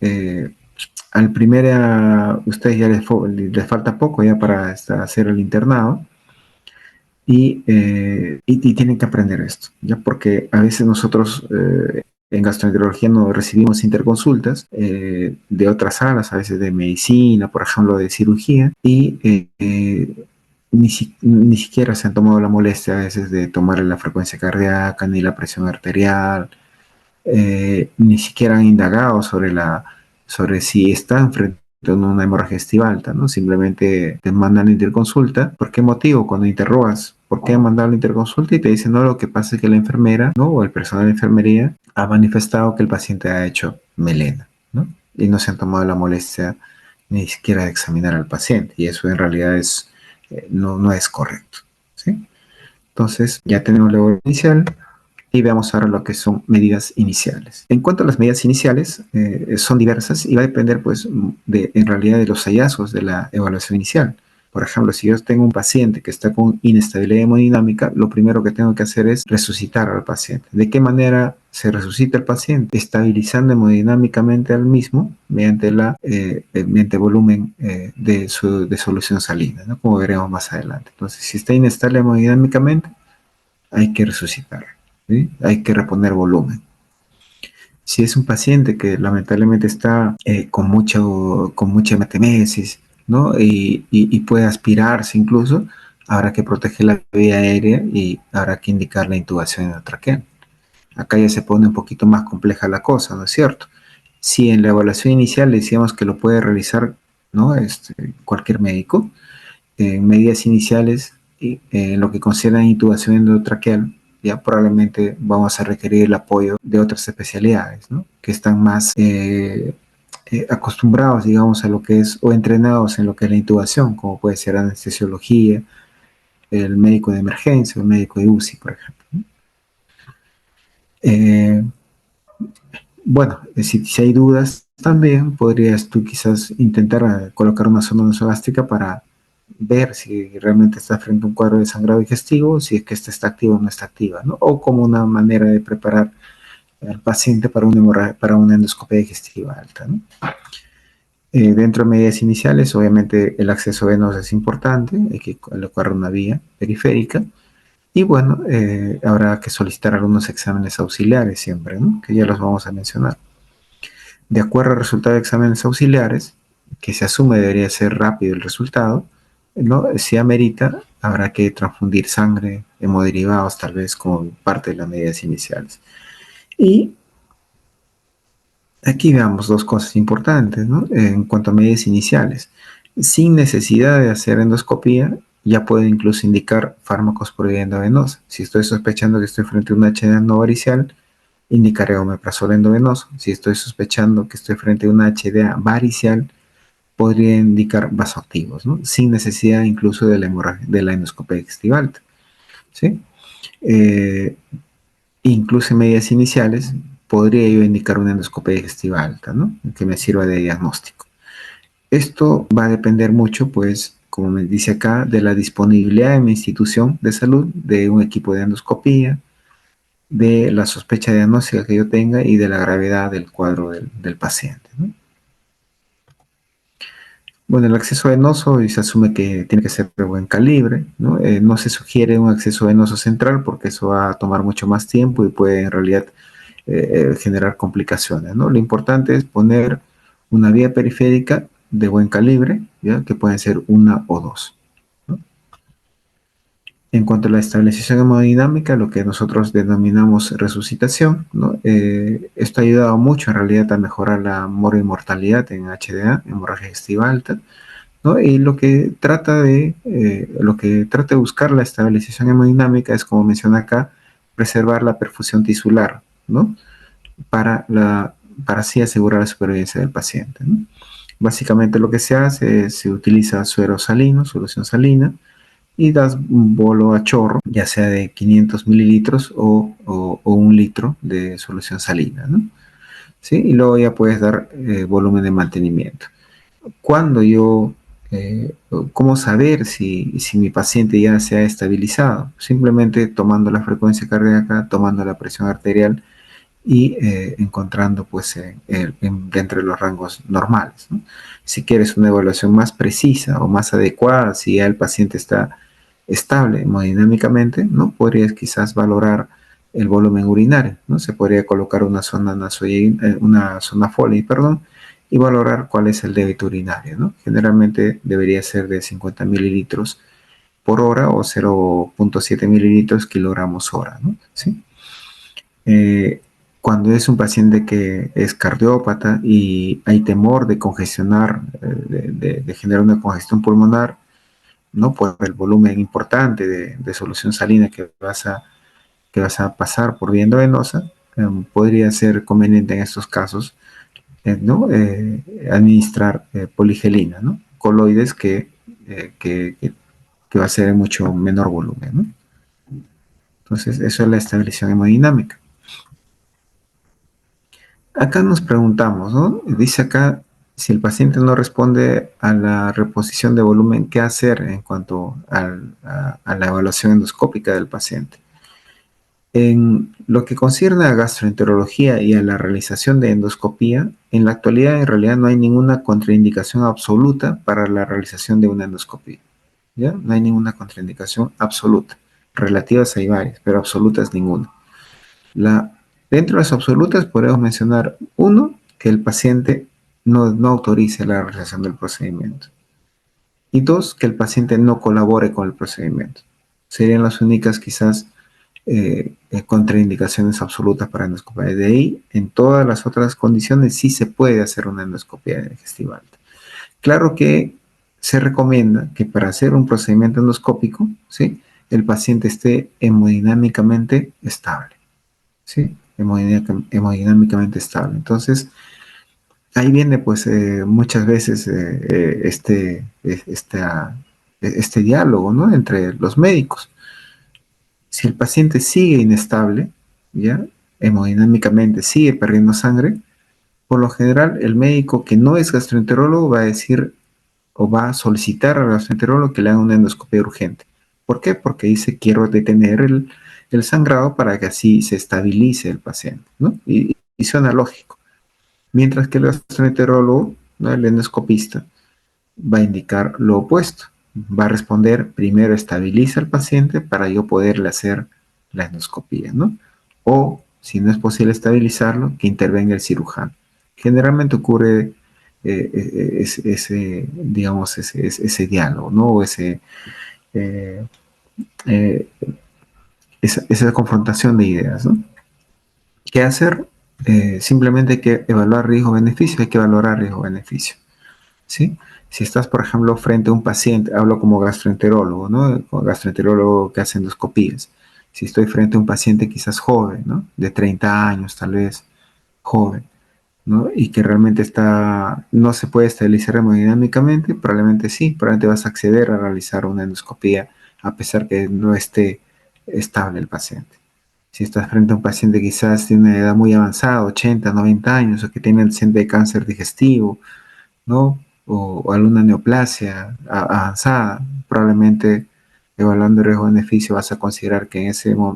al primera, ustedes ya les falta poco ya para hacer el internado y tienen que aprender esto, ya porque a veces nosotros en gastroenterología no recibimos interconsultas de otras salas, a veces de medicina, por ejemplo, de cirugía, y ni siquiera se han tomado la molestia a veces de tomar la frecuencia cardíaca ni la presión arterial, ni siquiera han indagado sobre si están frente a una hemorragia digestiva alta, ¿no? Simplemente te mandan la interconsulta. ¿Por qué motivo? Cuando interrogas, ¿por qué han mandado la interconsulta? Y te dicen, no, lo que pasa es que la enfermera, ¿no? O el personal de enfermería ha manifestado que el paciente ha hecho melena, ¿no? Y no se han tomado la molestia ni siquiera de examinar al paciente. Y eso en realidad no es correcto, ¿sí? Entonces, ya tenemos la evaluación inicial, y veamos ahora lo que son medidas iniciales. En cuanto a las medidas iniciales, son diversas y va a depender, pues, en realidad de los hallazgos de la evaluación inicial. Por ejemplo, si yo tengo un paciente que está con inestabilidad hemodinámica, lo primero que tengo que hacer es resucitar al paciente. ¿De qué manera se resucita el paciente? Estabilizando hemodinámicamente al mismo mediante volumen de solución salina, ¿no? Como veremos más adelante. Entonces, si está inestable hemodinámicamente, hay que resucitar, ¿sí? Hay que reponer volumen. Si es un paciente que lamentablemente está con mucha hematemesis, ¿no? Y puede aspirarse incluso, habrá que proteger la vía aérea y habrá que indicar la intubación endotraqueal. Acá ya se pone un poquito más compleja la cosa, ¿no es cierto? Si en la evaluación inicial decíamos que lo puede realizar, ¿no? Cualquier médico, en medidas iniciales, en lo que considera intubación endotraqueal, ya probablemente vamos a requerir el apoyo de otras especialidades, ¿no? Que están más acostumbrados, digamos, a lo que es, o entrenados en lo que es la intubación, como puede ser anestesiología, el médico de emergencia, el médico de UCI, por ejemplo, ¿no? Eh, bueno, si hay dudas, también podrías tú quizás intentar colocar una sonda nasogástrica para ver si realmente está frente a un cuadro de sangrado digestivo, si es que esta está activa o no está activa, ¿no? O como una manera de preparar al paciente para una endoscopia digestiva alta, ¿no? Dentro de medidas iniciales, obviamente el acceso venoso es importante, hay que colocar una vía periférica Y bueno, habrá que solicitar algunos exámenes auxiliares siempre, ¿no? Que ya los vamos a mencionar. De acuerdo al resultado de exámenes auxiliares, que se asume debería ser rápido el resultado, ¿no? Si amerita, habrá que transfundir sangre, hemoderivados, tal vez como parte de las medidas iniciales. Y aquí veamos dos cosas importantes, ¿no? En cuanto a medidas iniciales. Sin necesidad de hacer endoscopía, ya puedo incluso indicar fármacos por vía endovenosa. Si estoy sospechando que estoy frente a una HDA no varicial, indicaré omeprazol endovenoso. Si estoy sospechando que estoy frente a una HDA varicial, podría indicar vasoactivos, ¿no? Sin necesidad incluso de la endoscopia digestiva alta, ¿sí? Eh, Incluso en medidas iniciales, podría yo indicar una endoscopia digestiva alta, ¿no? Que me sirva de diagnóstico. Esto va a depender mucho, pues, como me dice acá, de la disponibilidad de mi institución de salud, de un equipo de endoscopía, de la sospecha diagnóstica que yo tenga y de la gravedad del cuadro del paciente, ¿no? Bueno, el acceso venoso y se asume que tiene que ser de buen calibre, ¿no? No se sugiere un acceso venoso central porque eso va a tomar mucho más tiempo y puede en realidad generar complicaciones, ¿no? Lo importante es poner una vía periférica de buen calibre, ¿ya? Que pueden ser una o dos, ¿no? En cuanto a la estabilización hemodinámica, lo que nosotros denominamos resucitación, ¿no? Esto ha ayudado mucho en realidad a mejorar la mortalidad en HDA, hemorragia digestiva alta, ¿no? Y lo que trata de buscar la estabilización hemodinámica es, como menciona acá, preservar la perfusión tisular, ¿no? Para, para así asegurar la supervivencia del paciente, ¿no? Básicamente lo que se hace es se utiliza suero salino, solución salina, y das un bolo a chorro, ya sea de 500 mililitros o 1 litro de solución salina, ¿no? ¿Sí? Y luego ya puedes dar volumen de mantenimiento. Cuando yo, ¿cómo saber si mi paciente ya se ha estabilizado? Simplemente tomando la frecuencia cardíaca, tomando la presión arterial y encontrando pues dentro de los rangos normales, ¿no? Si quieres una evaluación más precisa o más adecuada, si ya el paciente está estable hemodinámicamente, ¿no? Podrías quizás valorar el volumen urinario, ¿no? Se podría colocar una zona una zona Foley, perdón, y valorar cuál es el débito urinario, ¿no? Generalmente debería ser de 50 mililitros por hora o 0,7 mililitros kilogramos hora, ¿no? ¿Sí? Eh, Cuando es un paciente que es cardiópata y hay temor de congestionar, de generar una congestión pulmonar, ¿no? Por el volumen importante de solución salina que vas a pasar por vía endovenosa, podría ser conveniente en estos casos, ¿no? Administrar poligelina, ¿no? Coloides que va a ser en mucho menor volumen, ¿no? Entonces, eso es la estabilización hemodinámica. Acá nos preguntamos, ¿no? Dice acá, si el paciente no responde a la reposición de volumen, ¿qué hacer en cuanto a la evaluación endoscópica del paciente? En lo que concierne a gastroenterología y a la realización de endoscopía, en la actualidad en realidad no hay ninguna contraindicación absoluta para la realización de una endoscopía, ¿ya? No hay ninguna contraindicación absoluta. Relativas hay varias, pero absolutas ninguna. Dentro de las absolutas podemos mencionar uno, que el paciente no autorice la realización del procedimiento. Y dos, que el paciente no colabore con el procedimiento. Serían las únicas quizás contraindicaciones absolutas para endoscopia. De ahí, en todas las otras condiciones sí se puede hacer una endoscopia digestiva alta. Claro que se recomienda que para hacer un procedimiento endoscópico, ¿sí? El paciente esté hemodinámicamente estable. ¿Sí? Hemodinámicamente estable. Entonces, ahí viene pues muchas veces este diálogo, ¿no? Entre los médicos. Si el paciente sigue inestable, ¿ya? Hemodinámicamente sigue perdiendo sangre, por lo general el médico que no es gastroenterólogo va a decir o va a solicitar al gastroenterólogo que le haga una endoscopia urgente. ¿Por qué? Porque dice quiero detener el sangrado para que así se estabilice el paciente, ¿no? Y suena lógico. Mientras que el gastroenterólogo, ¿no? El endoscopista, va a indicar lo opuesto, va a responder, primero estabiliza al paciente para yo poderle hacer la endoscopía, ¿no? O, si no es posible estabilizarlo, que intervenga el cirujano. Generalmente ocurre digamos, ese diálogo, ¿no? O eh, eh, esa confrontación de ideas, ¿no? ¿Qué hacer? Simplemente hay que evaluar riesgo-beneficio, hay que valorar riesgo-beneficio, ¿sí? Si estás, por ejemplo, frente a un paciente, hablo como gastroenterólogo, ¿no? Como gastroenterólogo que hace endoscopías. Si estoy frente a un paciente quizás joven, ¿no? De 30 años, tal vez, joven, ¿no? Y que realmente no se puede estabilizar hemodinámicamente, probablemente sí, probablemente vas a acceder a realizar una endoscopía a pesar que no esté estable el paciente. Si estás frente a un paciente quizás de una edad muy avanzada, 80, 90 años, o que tiene antecedente de cáncer digestivo, ¿no? O alguna neoplasia avanzada, probablemente evaluando el riesgo-beneficio vas a considerar que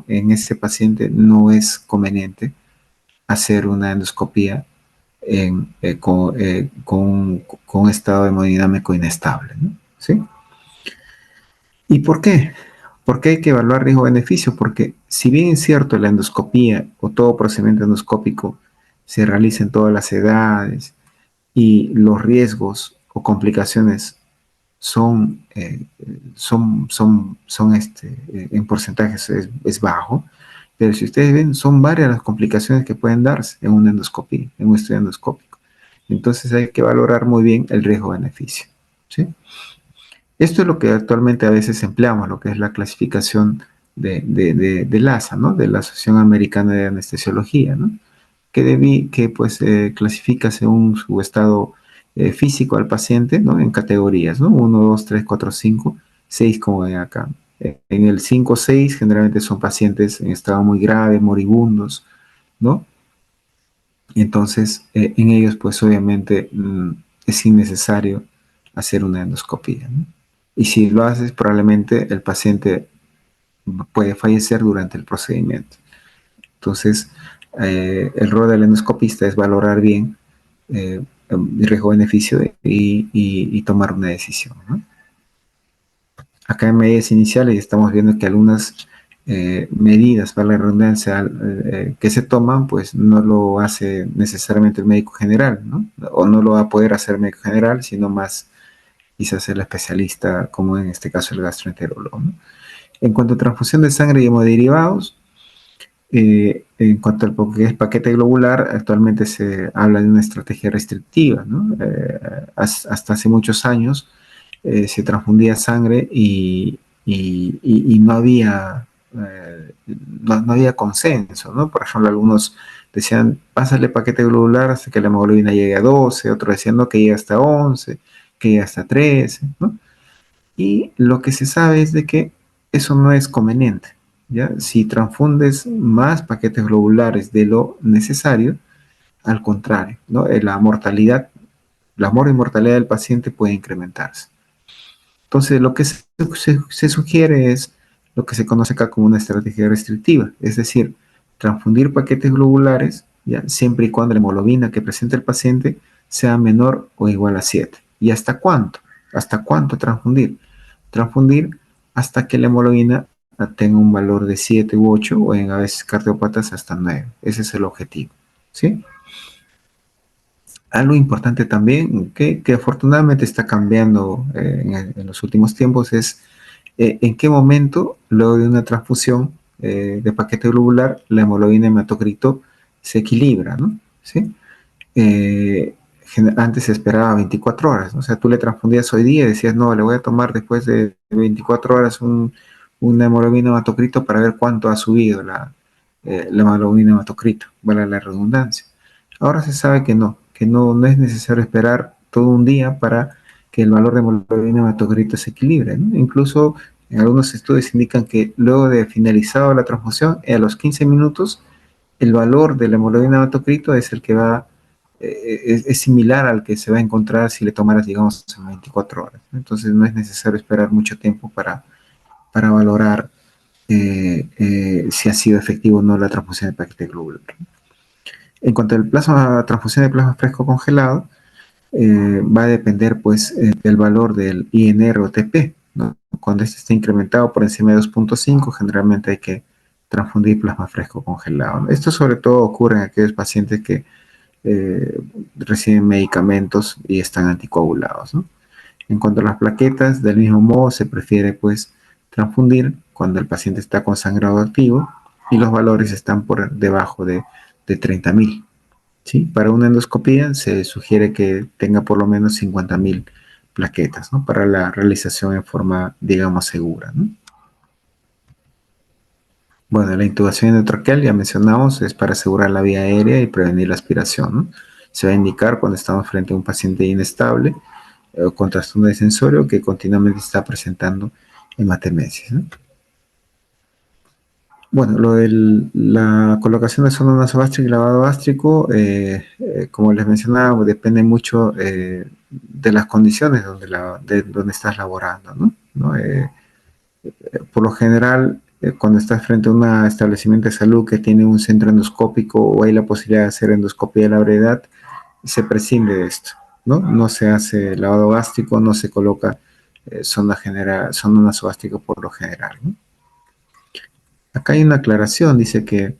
en ese paciente no es conveniente hacer una endoscopía con un estado hemodinámico inestable, ¿no? ¿Sí? ¿Y por qué? ¿Por qué hay que evaluar riesgo-beneficio? Porque si bien es cierto la endoscopía o todo procedimiento endoscópico se realiza en todas las edades y los riesgos o complicaciones en porcentajes es bajo, pero si ustedes ven, son varias las complicaciones que pueden darse en una endoscopía, en un estudio endoscópico. Entonces hay que valorar muy bien el riesgo-beneficio, ¿sí? Esto es lo que actualmente a veces empleamos, lo que es la clasificación del ASA, ¿no? De la Asociación Americana de Anestesiología, ¿no? Que pues clasifica según su estado físico al paciente, ¿no? En categorías, ¿no? Uno, 2, 3, 4, 5, 6 como ven acá. En el 5 o 6 generalmente son pacientes en estado muy grave, moribundos, ¿no? Y entonces en ellos pues obviamente es innecesario hacer una endoscopía, ¿no? Y si lo haces probablemente el paciente puede fallecer durante el procedimiento. Entonces, el rol del endoscopista es valorar bien el riesgo-beneficio y tomar una decisión, ¿no? Acá en medidas iniciales estamos viendo que algunas medidas para la redundancia que se toman, pues no lo hace necesariamente el médico general, ¿no? O no lo va a poder hacer el médico general, sino más quizás el especialista, como en este caso el gastroenterólogo, ¿no? En cuanto a transfusión de sangre y hemoderivados, en cuanto al que es paquete globular, actualmente se habla de una estrategia restrictiva, ¿no? Hasta hace muchos años se transfundía sangre y no había consenso, ¿no? Por ejemplo, algunos decían, pásale paquete globular hasta que la hemoglobina llegue a 12, otros decían, no, que llegue hasta 11, que llegue hasta 13, ¿no? Y lo que se sabe es de que eso no es conveniente, ¿ya? Si transfundes más paquetes globulares de lo necesario, al contrario, ¿no? La mortalidad del paciente puede incrementarse. Entonces, lo que se sugiere es lo que se conoce acá como una estrategia restrictiva, es decir, transfundir paquetes globulares, ¿ya? Siempre y cuando la hemoglobina que presenta el paciente sea menor o igual a 7. ¿Y hasta cuánto? ¿Hasta cuánto transfundir? Transfundir hasta que la hemoglobina tenga un valor de 7 u 8 o en a veces cardiópatas hasta 9. Ese es el objetivo, ¿sí? Algo importante también que afortunadamente está cambiando en los últimos tiempos es en qué momento, luego de una transfusión de paquete globular, la hemoglobina hematocrito se equilibra, ¿no? ¿Sí? Eh, Antes se esperaba 24 horas, ¿no? O sea, tú le transfundías hoy día y decías, no, le voy a tomar después de 24 horas una hemoglobina hematocrito para ver cuánto ha subido la hemoglobina hematocrito, vale la redundancia. Ahora se sabe que no es necesario esperar todo un día para que el valor de hemoglobina hematocrito se equilibre, ¿no? Incluso en algunos estudios indican que luego de finalizado la transfusión, a los 15 minutos, el valor de la hemoglobina hematocrito es el que es similar al que se va a encontrar si le tomaras, digamos, en 24 horas. Entonces no es necesario esperar mucho tiempo para valorar si ha sido efectivo o no la transfusión de paquete globular. En cuanto al plasma, transfusión de plasma fresco congelado, va a depender pues del valor del INR o TP, Cuando este está incrementado por encima de 2.5, generalmente hay que transfundir plasma fresco congelado. Esto sobre todo ocurre en aquellos pacientes que reciben medicamentos y están anticoagulados, ¿no? En cuanto a las plaquetas, del mismo modo se prefiere pues transfundir cuando el paciente está con sangrado activo y los valores están por debajo de 30.000. ¿Sí? Para una endoscopía se sugiere que tenga por lo menos 50.000 plaquetas, ¿no? Para la realización en forma, digamos, segura, ¿no? Bueno, la intubación endotraqueal, ya mencionamos, es para asegurar la vía aérea y prevenir la aspiración, ¿no? Se va a indicar cuando estamos frente a un paciente inestable o con trastorno de sensorio que continuamente está presentando hematemesis, ¿no? Bueno, lo de la colocación de sonda nasogástrica y lavado gástrico, como les mencionaba, depende mucho de las condiciones de donde estás laborando, ¿no? ¿No? Por lo general, cuando estás frente a un establecimiento de salud que tiene un centro endoscópico o hay la posibilidad de hacer endoscopia de la brevedad, se prescinde de esto, ¿no? No se hace lavado gástrico, no se coloca sonda nasogástrica por lo general, ¿no? Acá hay una aclaración, dice que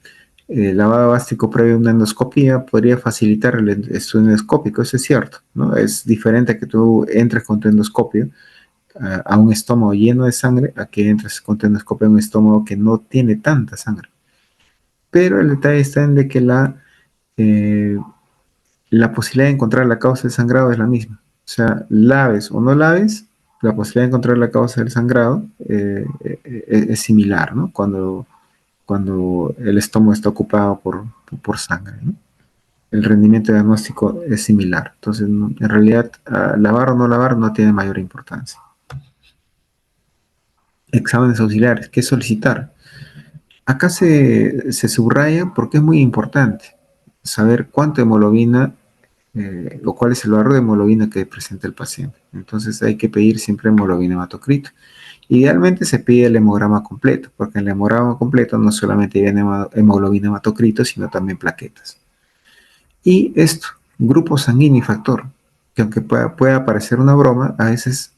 el lavado gástrico previo a una endoscopía podría facilitar el estudio endoscópico, eso es cierto, ¿no? Es diferente a que tú entres con tu endoscopio a un estómago lleno de sangre a que entres con tu endoscopio a un estómago que no tiene tanta sangre. Pero el detalle está en de que eh, la posibilidad de encontrar la causa del sangrado es la misma. O sea, laves o no laves, la posibilidad de encontrar la causa del sangrado es similar, ¿no? Cuando el estómago está ocupado por sangre, ¿no? El rendimiento diagnóstico es similar. Entonces, en realidad, lavar o no lavar no tiene mayor importancia. Exámenes auxiliares, ¿qué solicitar? Acá se subraya porque es muy importante saber cuánto hemoglobina o cuál es el valor de hemoglobina que presenta el paciente. Entonces hay que pedir siempre hemoglobina hematocrito. Idealmente se pide el hemograma completo, porque en el hemograma completo no solamente viene hemoglobina hematocrito, sino también plaquetas. Y esto, grupo sanguíneo y factor, que aunque pueda parecer una broma, a veces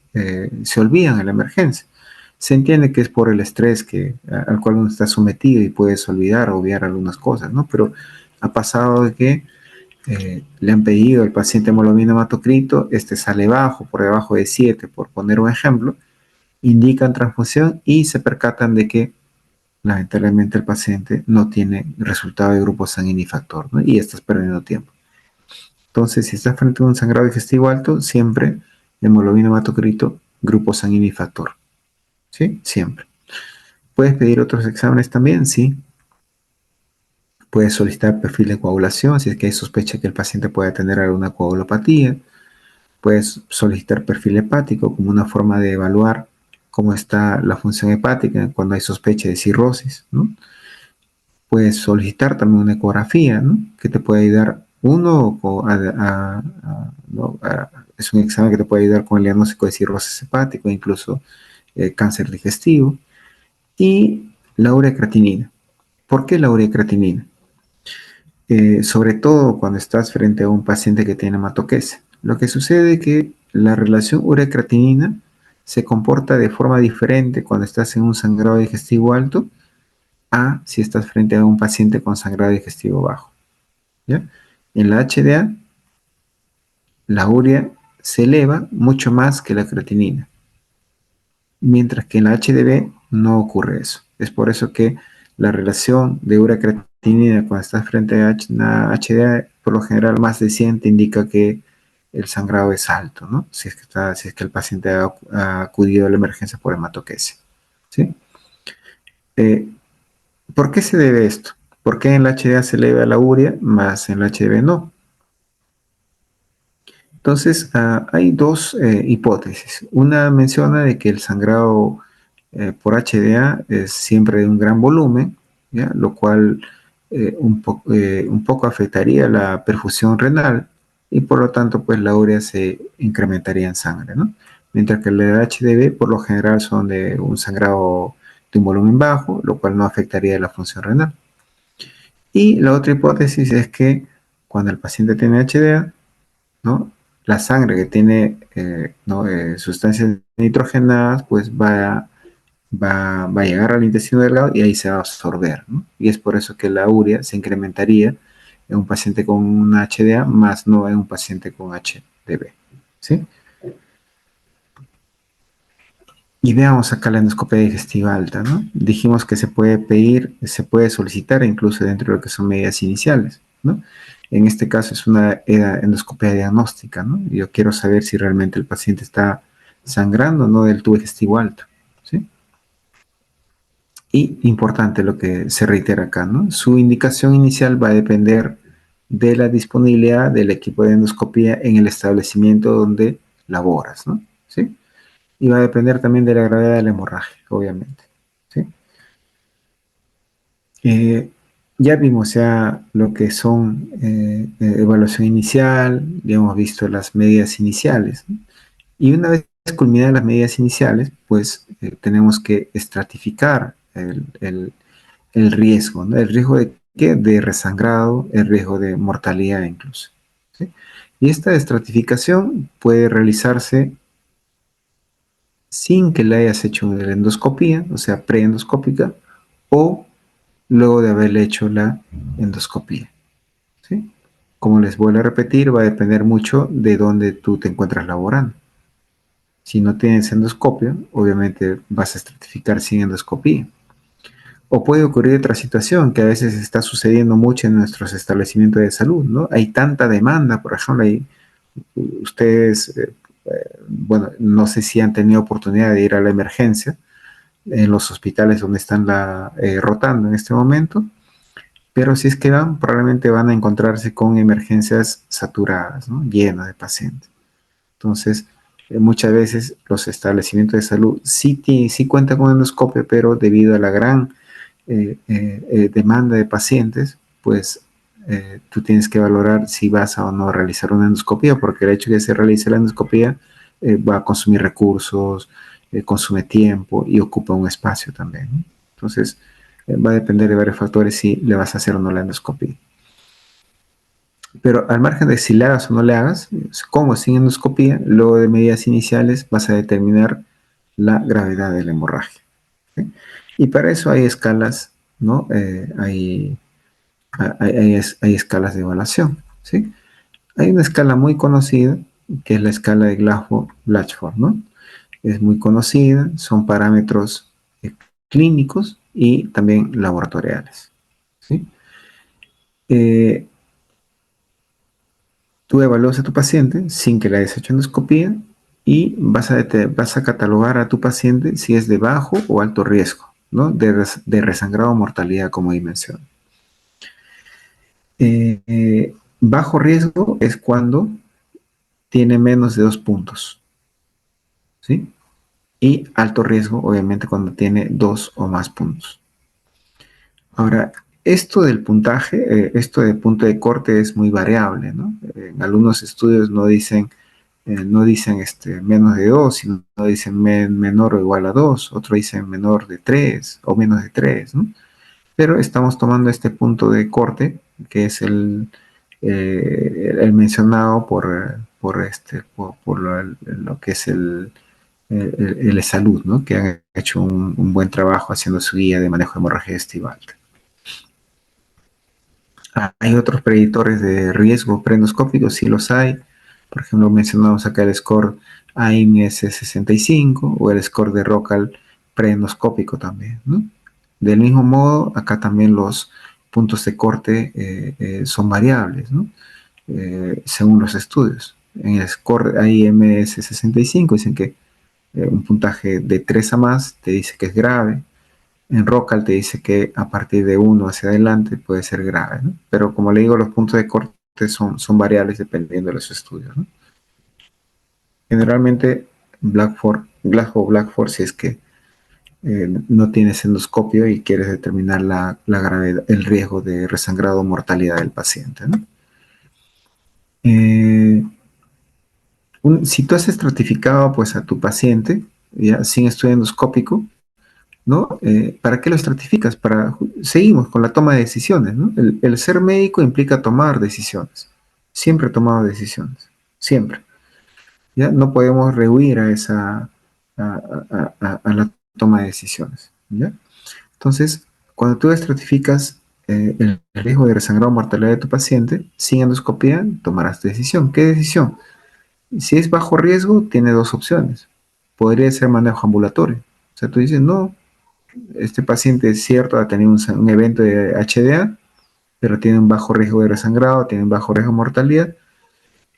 se olvidan en la emergencia. Se entiende que es por el estrés al cual uno está sometido y puedes olvidar o obviar algunas cosas, ¿no? Pero ha pasado de que le han pedido al paciente hemoglobina hematocrito, este sale bajo, por debajo de 7, por poner un ejemplo, indican transfusión y se percatan de que lamentablemente el paciente no tiene resultado de grupo sanguíneo y factor, ¿no? Y estás perdiendo tiempo. Entonces, si estás frente a un sangrado digestivo alto, siempre hemoglobina hematocrito, grupo sanguíneo y factor. ¿Sí? Siempre. ¿Puedes pedir otros exámenes también? Sí. Puedes solicitar perfil de coagulación si es que hay sospecha que el paciente pueda tener alguna coagulopatía. Puedes solicitar perfil hepático como una forma de evaluar cómo está la función hepática cuando hay sospecha de cirrosis, ¿no? Puedes solicitar también una ecografía, ¿no? Que te puede ayudar, ¿no? Es un examen que te puede ayudar con el diagnóstico de cirrosis hepática, incluso cáncer digestivo. Y la ureacreatinina. ¿Por qué la ureacreatinina? Sobre todo cuando estás frente a un paciente que tiene hematoquesia. Lo que sucede es que la relación urea-creatinina se comporta de forma diferente cuando estás en un sangrado digestivo alto a si estás frente a un paciente con sangrado digestivo bajo. ¿Ya? En la HDA, la urea se eleva mucho más que la creatinina, mientras que en la HDB no ocurre eso. Es por eso que la relación de urea-creatinina cuando estás frente a una HDA, por lo general más de 100 te indica que el sangrado es alto, ¿no? Si es que el paciente ha acudido a la emergencia por hematoquesia, ¿sí? Eh, ¿Por qué se debe esto? ¿Por qué en la HDA se eleva la urea, más en la HDB no? Entonces, hay dos hipótesis. Una menciona de que el sangrado por HDA es siempre de un gran volumen, ¿ya? Lo cual un poco afectaría la perfusión renal y por lo tanto pues la urea se incrementaría en sangre, ¿no? Mientras que el HDB por lo general son de un sangrado de un volumen bajo, lo cual no afectaría la función renal. Y la otra hipótesis es que cuando el paciente tiene HDA, ¿no? la sangre que tiene ¿no? Sustancias nitrogenadas, pues va a llegar al intestino delgado y ahí se va a absorber, ¿no? Y es por eso que la urea se incrementaría en un paciente con un HDA, más no en un paciente con HDB, ¿sí? Y veamos acá la endoscopia digestiva alta, ¿no? Dijimos que se puede pedir, se puede solicitar incluso dentro de lo que son medidas iniciales, ¿no? En este caso es una endoscopia diagnóstica, ¿no? Yo quiero saber si realmente el paciente está sangrando, ¿no? Del tubo digestivo alto, ¿sí? Y importante lo que se reitera acá, ¿no? Su indicación inicial va a depender de la disponibilidad del equipo de endoscopía en el establecimiento donde laboras, ¿no? ¿Sí? Y va a depender también de la gravedad de la hemorragia, obviamente. ¿Sí? Eh, ya vimos ya lo que son evaluación inicial, ya hemos visto las medidas iniciales, ¿no? Y una vez culminadas las medidas iniciales, pues tenemos que estratificar el riesgo, ¿no? ¿El riesgo de qué? De resangrado, el riesgo de mortalidad incluso, ¿sí? Y esta estratificación puede realizarse sin que le hayas hecho la endoscopía, o sea, preendoscópica, o luego de haberle hecho la endoscopía, ¿sí? Como les vuelvo a repetir, va a depender mucho de dónde tú te encuentras laborando. Si no tienes endoscopio, obviamente vas a estratificar sin endoscopía. O puede ocurrir otra situación que a veces está sucediendo mucho en nuestros establecimientos de salud, ¿no? Hay tanta demanda, por ejemplo, ustedes, bueno, no sé si han tenido oportunidad de ir a la emergencia en los hospitales donde están rotando en este momento, pero si es que van, probablemente van a encontrarse con emergencias saturadas, ¿no? Llenas de pacientes. Entonces, muchas veces los establecimientos de salud sí cuentan con endoscopio, pero debido a la gran demanda de pacientes, pues tú tienes que valorar si vas a o no a realizar una endoscopía, porque el hecho de que se realice la endoscopía va a consumir recursos, consume tiempo y ocupa un espacio también, ¿no? Entonces, va a depender de varios factores si le vas a hacer o no la endoscopía. Pero al margen de si le hagas o no le hagas, como sin endoscopía, luego de medidas iniciales vas a determinar la gravedad de la hemorragia, ¿sí? Y para eso hay escalas, ¿no? Hay escalas de evaluación, ¿sí? Hay una escala muy conocida, que es la escala de Glasgow-Blatchford, ¿no? Es muy conocida, son parámetros clínicos y también laboratoriales, ¿sí? Eh, Tú evalúas a tu paciente sin que le hayas hecho endoscopía y vas a catalogar a tu paciente si es de bajo o alto riesgo, ¿no? De resangrado o mortalidad como dimensión. Bajo riesgo es cuando tiene menos de 2 puntos, ¿sí? Y alto riesgo, obviamente, cuando tiene 2 o más puntos. Ahora, esto del puntaje, esto del punto de corte es muy variable, ¿no? En algunos estudios no dicen menos de 2, sino dicen menor o igual a 2, otros dicen menor de 3 o menos de 3, ¿no? Pero estamos tomando este punto de corte, que es el mencionado por lo que es el salud, ¿no? Que han hecho un buen trabajo haciendo su guía de manejo de hemorragia digestiva alta. Hay otros predictores de riesgo preendoscópicos, sí los hay. Por ejemplo, mencionamos acá el score AIMS 65 o el score de ROCAL preendoscópico también, ¿no? Del mismo modo, acá también los puntos de corte son variables, ¿no? Según los estudios. En el score AIMS 65 dicen que un puntaje de 3 a más te dice que es grave. En Rocal te dice que a partir de 1 hacia adelante puede ser grave, ¿no? Pero como le digo, los puntos de corte son variables dependiendo de los estudios, ¿no? Generalmente, Glasgow-Blackford, si es que no tienes endoscopio y quieres determinar la gravedad, el riesgo de resangrado o mortalidad del paciente, ¿no? Eh, si tú has estratificado pues, a tu paciente, ya sin estudio endoscópico, ¿no? ¿Para qué lo estratificas? Seguimos con la toma de decisiones, ¿no? El ser médico implica tomar decisiones. Siempre he tomado decisiones, siempre. ¿ya? No podemos rehuir a esa, a la toma de decisiones, ¿ya? Entonces, cuando tú estratificas el riesgo de resangrado o mortalidad de tu paciente, sin endoscopía, tomarás decisión. ¿Qué decisión? Si es bajo riesgo, tiene dos opciones. Podría ser manejo ambulatorio. O sea, tú dices, no, este paciente es cierto, ha tenido un evento de HDA, pero tiene un bajo riesgo de resangrado, tiene un bajo riesgo de mortalidad,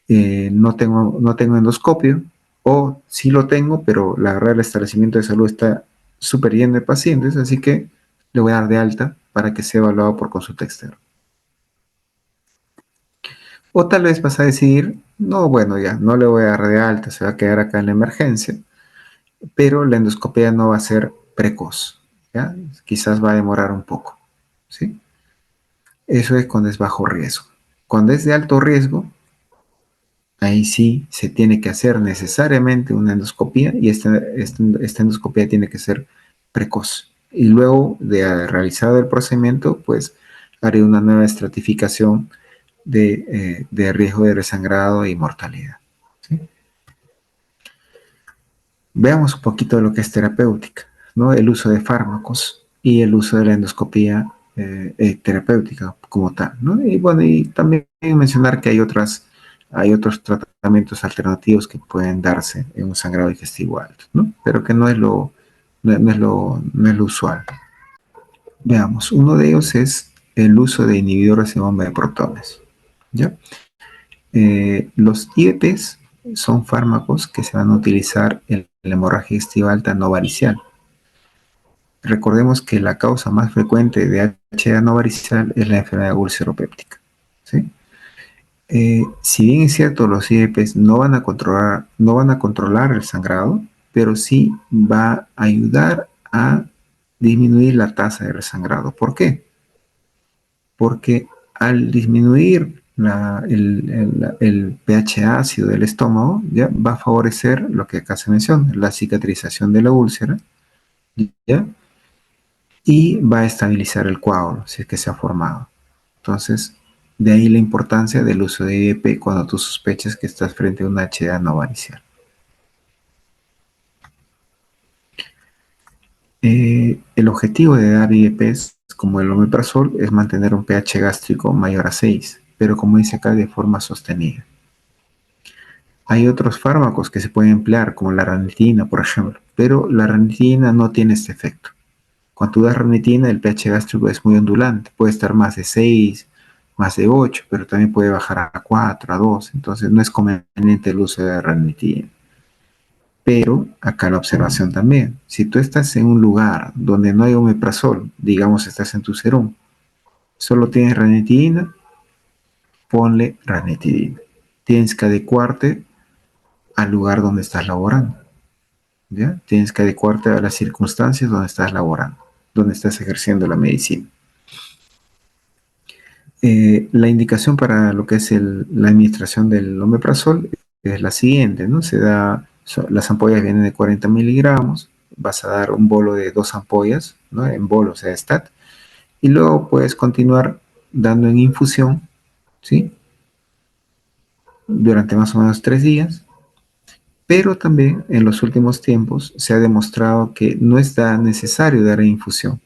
no tengo endoscopio, o sí lo tengo, pero la verdad el establecimiento de salud está súper lleno de pacientes, así que le voy a dar de alta para que sea evaluado por consulta externa. O tal vez vas a decidir, no, bueno, ya, no le voy a dar de alta, se va a quedar acá en la emergencia, pero la endoscopia no va a ser precoz, ¿ya? Quizás va a demorar un poco, ¿sí? Eso es cuando es bajo riesgo. Cuando es de alto riesgo, ahí sí se tiene que hacer necesariamente una endoscopía y esta endoscopía tiene que ser precoz. Y luego de realizado el procedimiento, pues haré una nueva estratificación de riesgo de resangrado y mortalidad. ¿Sí? Veamos un poquito de lo que es terapéutica, ¿no? El uso de fármacos y el uso de la endoscopía terapéutica como tal, ¿no? Y bueno, y también mencionar que hay otros tratamientos alternativos que pueden darse en un sangrado digestivo alto, ¿no? Pero que no es lo usual. Veamos, uno de ellos es el uso de inhibidores de bomba de protones, ¿ya? Los IEPs son fármacos que se van a utilizar en la hemorragia digestiva alta no varicial. Recordemos que la causa más frecuente de HA no varicial es la enfermedad úlcero-péptica, ¿sí? Si bien es cierto, los IEPs no van a controlar el sangrado, pero sí va a ayudar a disminuir la tasa de resangrado. ¿Por qué? Porque al disminuir el pH ácido del estómago, ya va a favorecer lo que acá se menciona, la cicatrización de la úlcera, ¿ya? Y va a estabilizar el coágulo, si es que se ha formado. Entonces, de ahí la importancia del uso de IEP cuando tú sospechas que estás frente a una HA no varicial. El objetivo de dar IEPs como el omeprazol es mantener un pH gástrico mayor a 6, pero como dice acá, de forma sostenida. Hay otros fármacos que se pueden emplear, como la ranitidina, por ejemplo, pero la ranitidina no tiene este efecto. Cuando tú das ranitidina, el pH gástrico es muy ondulante, puede estar más de 6, más de 8, pero también puede bajar a 4, a 2, entonces no es conveniente el uso de ranitidina. Pero acá la observación también, si tú estás en un lugar donde no hay omeprazol, digamos estás en tu serum, solo tienes ranitidina, ponle ranitidina. Tienes que adecuarte al lugar donde estás laborando. ¿Ya? Tienes que adecuarte a las circunstancias donde estás laborando, donde estás ejerciendo la medicina. La indicación para lo que es la administración del omeprazol es la siguiente, ¿no? Las ampollas vienen de 40 miligramos, vas a dar un bolo de 2 ampollas, ¿no? En bolo, o sea, stat, y luego puedes continuar dando en infusión, ¿sí? Durante más o menos 3 días, pero también en los últimos tiempos se ha demostrado que no es necesario dar en infusión,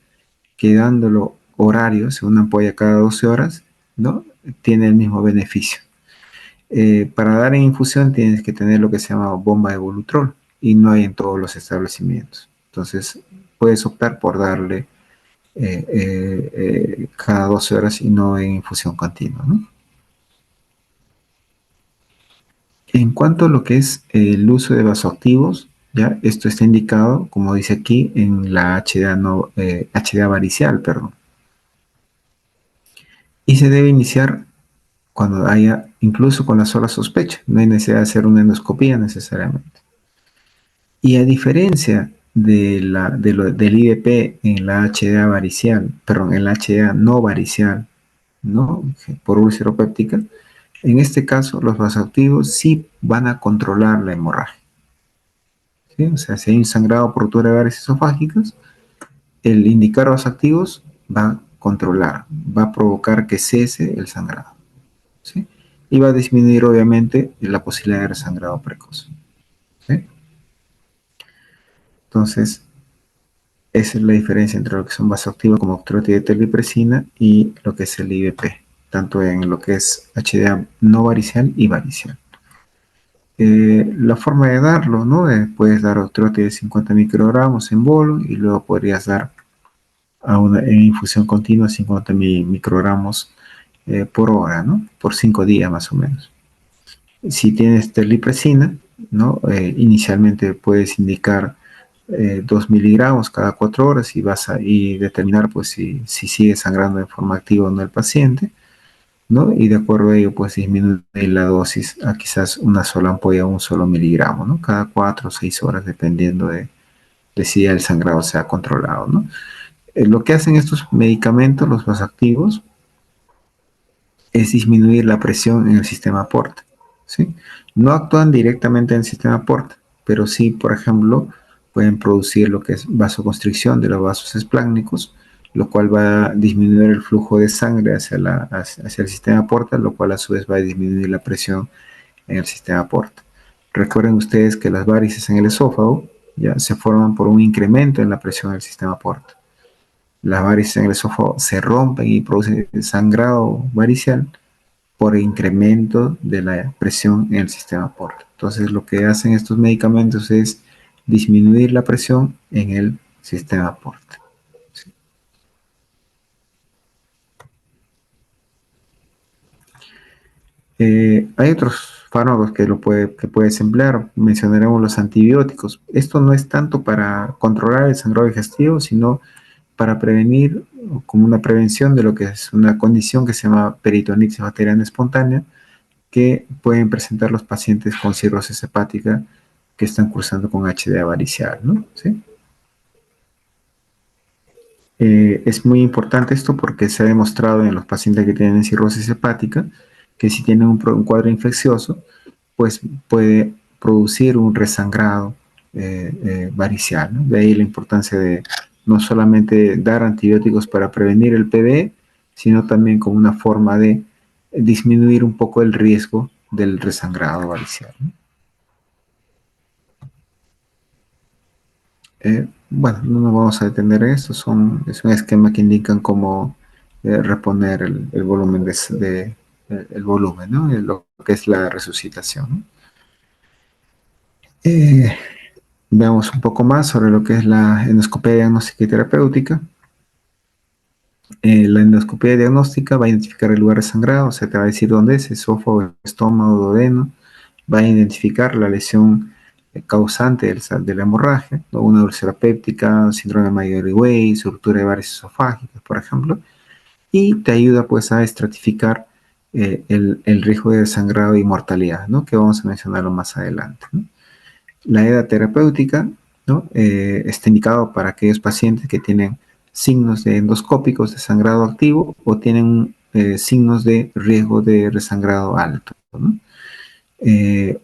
que dándolo horarios, una ampolla cada 12 horas, ¿no? Tiene el mismo beneficio. Para dar en infusión tienes que tener lo que se llama bomba de Volutrol y no hay en todos los establecimientos. Entonces puedes optar por darle cada 12 horas y no en infusión continua, ¿no? En cuanto a lo que es el uso de vasoactivos, ya esto está indicado, como dice aquí, en la HDA, no, HDA varicial, perdón. Y se debe iniciar cuando haya, incluso con la sola sospecha, no hay necesidad de hacer una endoscopía necesariamente. Y a diferencia del IDP en la HDA varicial, perdón, en la HDA no varicial, ¿no? Por úlcera péptica, en este caso los vasoactivos sí van a controlar la hemorragia. ¿Sí? O sea, si hay un sangrado por rotura de varices esofágicas, el indicar vasoactivos va a controlar, va a provocar que cese el sangrado. ¿Sí? Y va a disminuir obviamente la posibilidad de sangrado precoz. ¿sí? Entonces, esa es la diferencia entre lo que son vasoactivos como octreotide y lo que es el IVP, tanto en lo que es HDA no varicial y varicial. La forma de darlo, ¿no? Puedes dar octreotide de 50 microgramos en bolo y luego podrías dar en infusión continua 50 microgramos por hora, ¿no? Por 5 días más o menos. Si tienes terlipresina, ¿no? Inicialmente puedes indicar 2 miligramos cada 4 horas y vas a y determinar pues si sigue sangrando de forma activa o no el paciente, ¿no? Y de acuerdo a ello pues disminuir la dosis a quizás una sola ampolla o un solo miligramo, ¿no? Cada 4 o 6 horas dependiendo de si el sangrado se ha controlado, ¿no? Lo que hacen estos medicamentos, los vasoactivos, es disminuir la presión en el sistema porta, ¿sí? No actúan directamente en el sistema porta, pero sí, por ejemplo, pueden producir lo que es vasoconstricción de los vasos espláncnicos, lo cual va a disminuir el flujo de sangre hacia el sistema porta, lo cual a su vez va a disminuir la presión en el sistema porta. Recuerden ustedes que las varices en el esófago ya se forman por un incremento en la presión del sistema porta. Las varices en el esófago se rompen y producen sangrado varicial por incremento de la presión en el sistema porta. Entonces, lo que hacen estos medicamentos es disminuir la presión en el sistema porta. ¿Sí? Hay otros fármacos que puedes emplear. Mencionaremos los antibióticos. Esto no es tanto para controlar el sangrado digestivo, sino para prevenir, como una prevención de lo que es una condición que se llama peritonitis bacteriana espontánea, que pueden presentar los pacientes con cirrosis hepática que están cursando con HDA varicial, ¿no? ¿Sí? Es muy importante esto porque se ha demostrado en los pacientes que tienen cirrosis hepática que si tienen un cuadro infeccioso, pues puede producir un resangrado varicial, ¿no? De ahí la importancia de no solamente dar antibióticos para prevenir el PV, sino también como una forma de disminuir un poco el riesgo del resangrado varicial, ¿no? Bueno, no nos vamos a detener en esto, es un esquema que indican cómo reponer el volumen el volumen, ¿no? Lo que es la resucitación, ¿no? Eh, Veamos un poco más sobre lo que es la endoscopia diagnóstica y terapéutica. La endoscopia diagnóstica va a identificar el lugar de sangrado, o sea, te va a decir dónde es, esófago, estómago, duodeno, va a identificar la lesión causante de la hemorragia, ¿no? Una úlcera péptica, síndrome de Mayer-Weiss, ruptura de varices esofágicas, por ejemplo, y te ayuda pues a estratificar el riesgo de sangrado y mortalidad, ¿no? Que vamos a mencionarlo más adelante, ¿no? La EDA terapéutica, ¿no? Está indicado para aquellos pacientes que tienen signos de endoscópicos de sangrado activo o tienen signos de riesgo de resangrado alto, ¿no?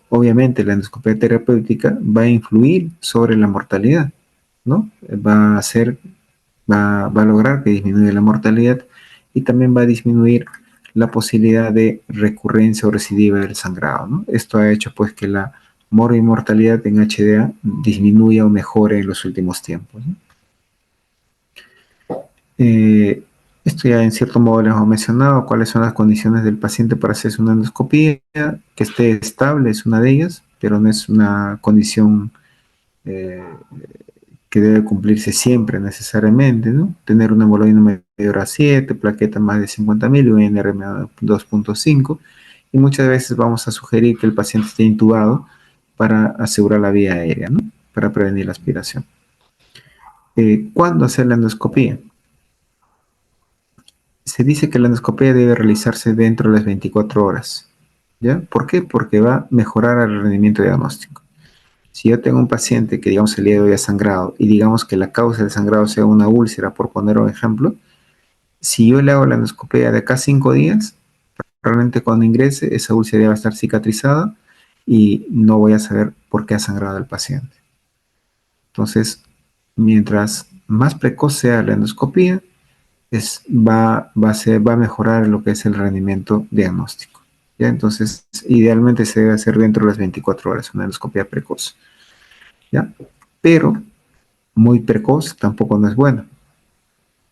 Obviamente la endoscopia terapéutica va a influir sobre la mortalidad, ¿no? Va a lograr que disminuya la mortalidad y también va a disminuir la posibilidad de recurrencia o recidiva del sangrado, ¿no? Esto ha hecho pues que la mortalidad en HDA disminuya o mejore en los últimos tiempos, ¿no? Eh, Esto ya en cierto modo les hemos mencionado cuáles son las condiciones del paciente para hacerse una endoscopía, que esté estable es una de ellas, pero no es una condición eh, que debe cumplirse siempre necesariamente, ¿no? Tener una hemoglobina mayor a 7, plaquetas más de 50.000 y un NRM 2.5, y muchas veces vamos a sugerir que el paciente esté intubado para asegurar la vía aérea, ¿no? Para prevenir la aspiración. ¿Cuándo hacer la endoscopía? Se dice que la endoscopia debe realizarse dentro de las 24 horas. ¿Ya? ¿Por qué? Porque va a mejorar el rendimiento diagnóstico. Si yo tengo un paciente que, digamos, el día de hoy ha sangrado y digamos que la causa del sangrado sea una úlcera, por poner un ejemplo, si yo le hago la endoscopia de acá 5 días, realmente cuando ingrese esa úlcera ya va a estar cicatrizada y no voy a saber por qué ha sangrado el paciente. Entonces, mientras más precoz sea la endoscopia, va a mejorar lo que es el rendimiento diagnóstico. ¿Ya? Entonces, idealmente se debe hacer dentro de las 24 horas, una endoscopia precoz. ¿ya? Pero muy precoz tampoco no es bueno,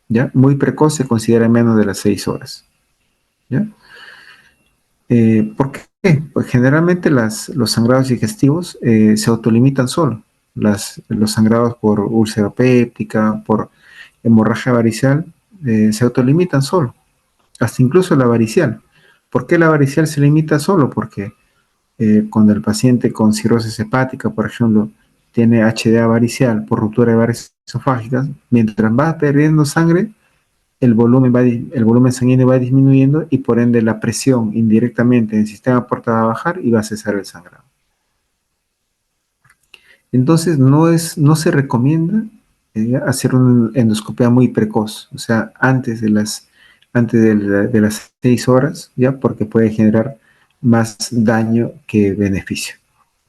¿ya? Muy precoz se considera menos de las 6 horas, ¿ya? ¿Por qué? Pues generalmente los sangrados digestivos se autolimitan solo. Los sangrados por úlcera péptica, por hemorragia varicial, se autolimitan solo, hasta incluso la varicial. ¿Por qué la varicial se limita solo? Porque cuando el paciente con cirrosis hepática, por ejemplo, tiene HDA varicial por ruptura de varices esofágicas, mientras va perdiendo sangre, el volumen sanguíneo va disminuyendo y por ende la presión indirectamente en el sistema porta a bajar y va a cesar el sangrado. Entonces no se recomienda hacer una endoscopia muy precoz, o sea, antes de las 6 horas, ¿ya? Porque puede generar más daño que beneficio,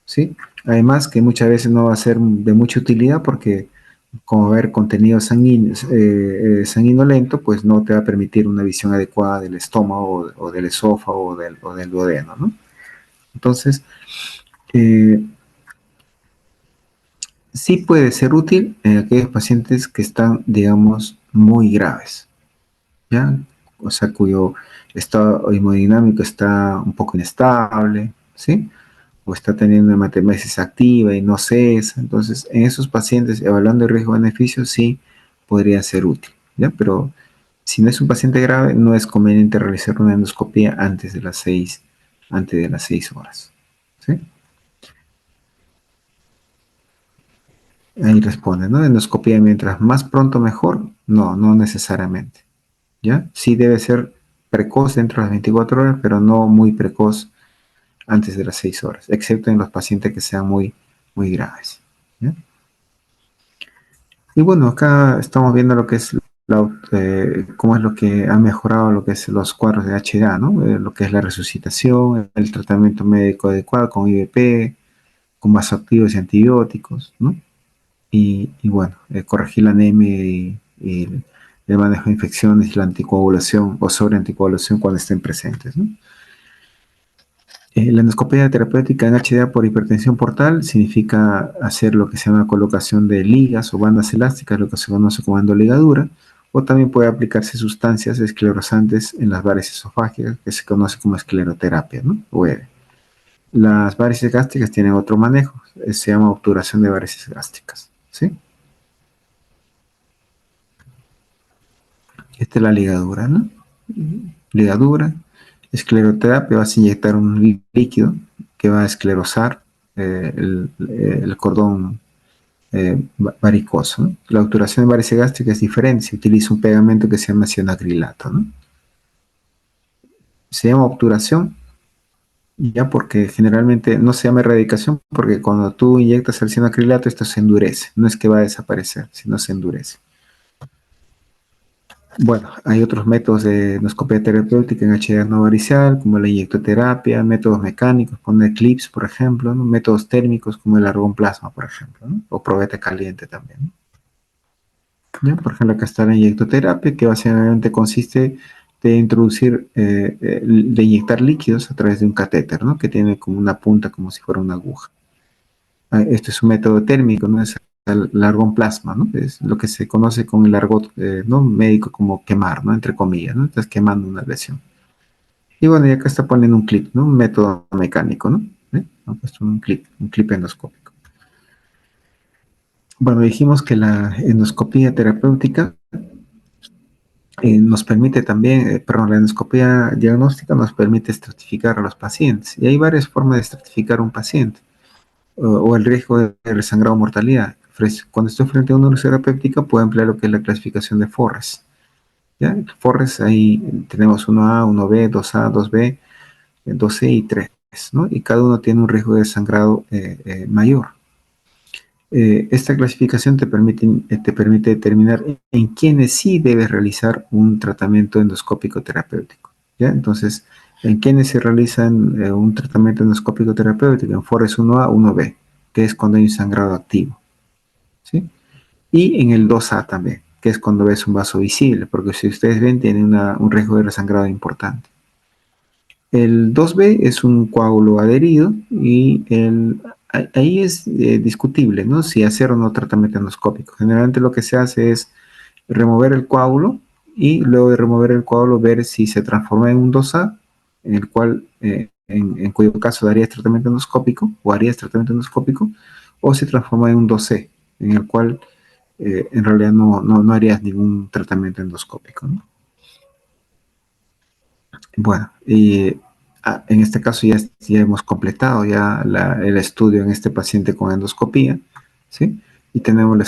¿sí? Además que muchas veces no va a ser de mucha utilidad porque como ver contenido sanguinolento, pues no te va a permitir una visión adecuada del estómago o del esófago o del duodeno, ¿no? Entonces, eh, sí puede ser útil en aquellos pacientes que están, digamos, muy graves, ¿ya? O sea, cuyo estado hemodinámico está un poco inestable, ¿sí? O está teniendo una hematemesis activa y no cesa. Entonces, en esos pacientes, evaluando el riesgo-beneficio, sí podría ser útil, ¿ya? Pero si no es un paciente grave, no es conveniente realizar una endoscopia antes de las 6 horas, ¿sí? Ahí responde, ¿no? Endoscopia mientras más pronto mejor. No, no necesariamente, ¿ya? Sí debe ser precoz dentro de las 24 horas, pero no muy precoz antes de las 6 horas, excepto en los pacientes que sean muy, muy graves, ¿ya? Y bueno, acá estamos viendo lo que es cómo es lo que ha mejorado lo que es los cuadros de HDA, ¿no? Lo que es la resucitación, el tratamiento médico adecuado con IVP, con vasoactivos y antibióticos, ¿no? Y bueno, corregir la anemia y el manejo de infecciones y la anticoagulación o sobreanticoagulación cuando estén presentes, ¿no? La endoscopia terapéutica en HDA por hipertensión portal significa hacer lo que se llama colocación de ligas o bandas elásticas, lo que se conoce como endoligadura, o también puede aplicarse sustancias esclerosantes en las varices esofágicas, que se conoce como escleroterapia, ¿no? O EVE. Las varices gástricas tienen otro manejo, se llama obturación de varices gástricas, ¿sí? Esta es la ligadura, ¿no? Ligadura, escleroterapia, vas a inyectar un líquido que va a esclerosar el cordón varicoso, ¿no? La obturación de varices gástricas es diferente, se utiliza un pegamento que se llama cianoacrilato, ¿no? Se llama obturación ya porque generalmente no se llama erradicación porque cuando tú inyectas el cianoacrilato esto se endurece, no es que va a desaparecer, sino se endurece. Bueno, hay otros métodos de endoscopia terapéutica en HDA no varicial, como la inyectoterapia, métodos mecánicos, poner clips, por ejemplo, ¿no? Métodos térmicos, como el argón plasma, por ejemplo, ¿no? O probete caliente también, ¿no? ¿Ya? Por ejemplo, acá está la inyectoterapia, que básicamente consiste de introducir, de inyectar líquidos a través de un catéter, ¿no? Que tiene como una punta, como si fuera una aguja. Este es un método térmico, ¿no? Es el argón plasma, ¿no? Es lo que se conoce con el argot, ¿no? Médico como quemar, ¿no? Entre comillas, ¿no? Estás quemando una lesión. Y bueno, y acá está poniendo un clip, ¿no? Un método mecánico, ¿no? Han puesto un clip endoscópico. Bueno, dijimos que la endoscopía terapéutica nos permite también, perdón, la endoscopía diagnóstica nos permite estratificar a los pacientes. Y hay varias formas de estratificar un paciente o el riesgo de resangrado o mortalidad. Cuando estoy frente a una úlcera péptica, puedo emplear lo que es la clasificación de Forres. ¿Ya? Forres, ahí tenemos 1A, 1B, 2A, 2B, 2C y 3, ¿no? Y cada uno tiene un riesgo de sangrado mayor. Esta clasificación te permite determinar en quiénes sí debes realizar un tratamiento endoscópico terapéutico, ¿ya? Entonces, en quiénes se realiza un tratamiento endoscópico terapéutico, en FORES 1A, 1B, que es cuando hay un sangrado activo, ¿sí? Y en el 2A también, que es cuando ves un vaso visible, porque si ustedes ven, tiene un riesgo de resangrado importante. El 2B es un coágulo adherido y el ahí es discutible, ¿no? Si hacer o no tratamiento endoscópico. Generalmente lo que se hace es remover el coágulo y luego de remover el coágulo ver si se transforma en un 2A, en el cual, en cuyo caso darías tratamiento endoscópico o harías tratamiento endoscópico, o se transforma en un 2C, en el cual en realidad no harías ningún tratamiento endoscópico, ¿no? Bueno, y en este caso ya hemos completado ya el estudio en este paciente con endoscopía, ¿sí? Y tenemos la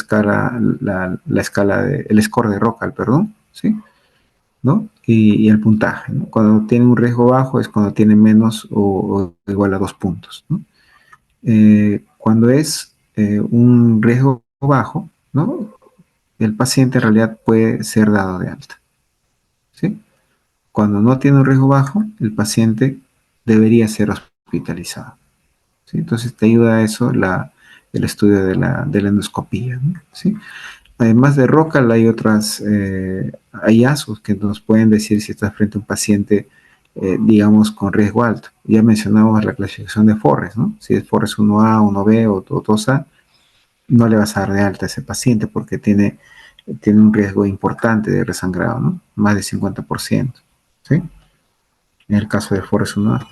escala el score de Rocal, perdón, ¿sí? ¿No? Y el puntaje, ¿no? Cuando tiene un riesgo bajo es cuando tiene menos o igual a 2 puntos, ¿no? Cuando es un riesgo bajo, ¿no? El paciente en realidad puede ser dado de alta, ¿sí? Cuando no tiene un riesgo bajo, el paciente debería ser hospitalizado, ¿sí? Entonces te ayuda a eso el estudio de la endoscopía, ¿no? ¿Sí? Además de ROCAL hay otras hallazgos que nos pueden decir si estás frente a un paciente, digamos, con riesgo alto. Ya mencionamos la clasificación de Forres, ¿no? Si es Forres 1A, 1B o 2A, no le vas a dar de alta a ese paciente porque tiene un riesgo importante de resangrado, ¿no? Más de 50%, ¿sí? En el caso de Forres 1A.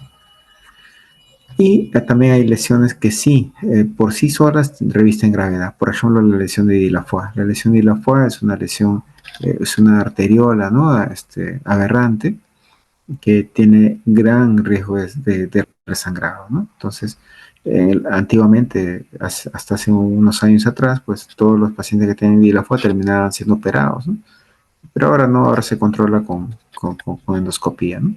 Y también hay lesiones que sí, por sí solas revisten gravedad. Por ejemplo, la lesión de Dilafoa. La lesión de Dilafoa es una lesión, es una arteriola, ¿no? Aberrante que tiene gran riesgo de resangrado, ¿no? Entonces, antiguamente, hasta hace unos años atrás, pues todos los pacientes que tienen Dilafoa terminaban siendo operados, ¿no? Pero ahora no, ahora se controla con endoscopía, ¿no?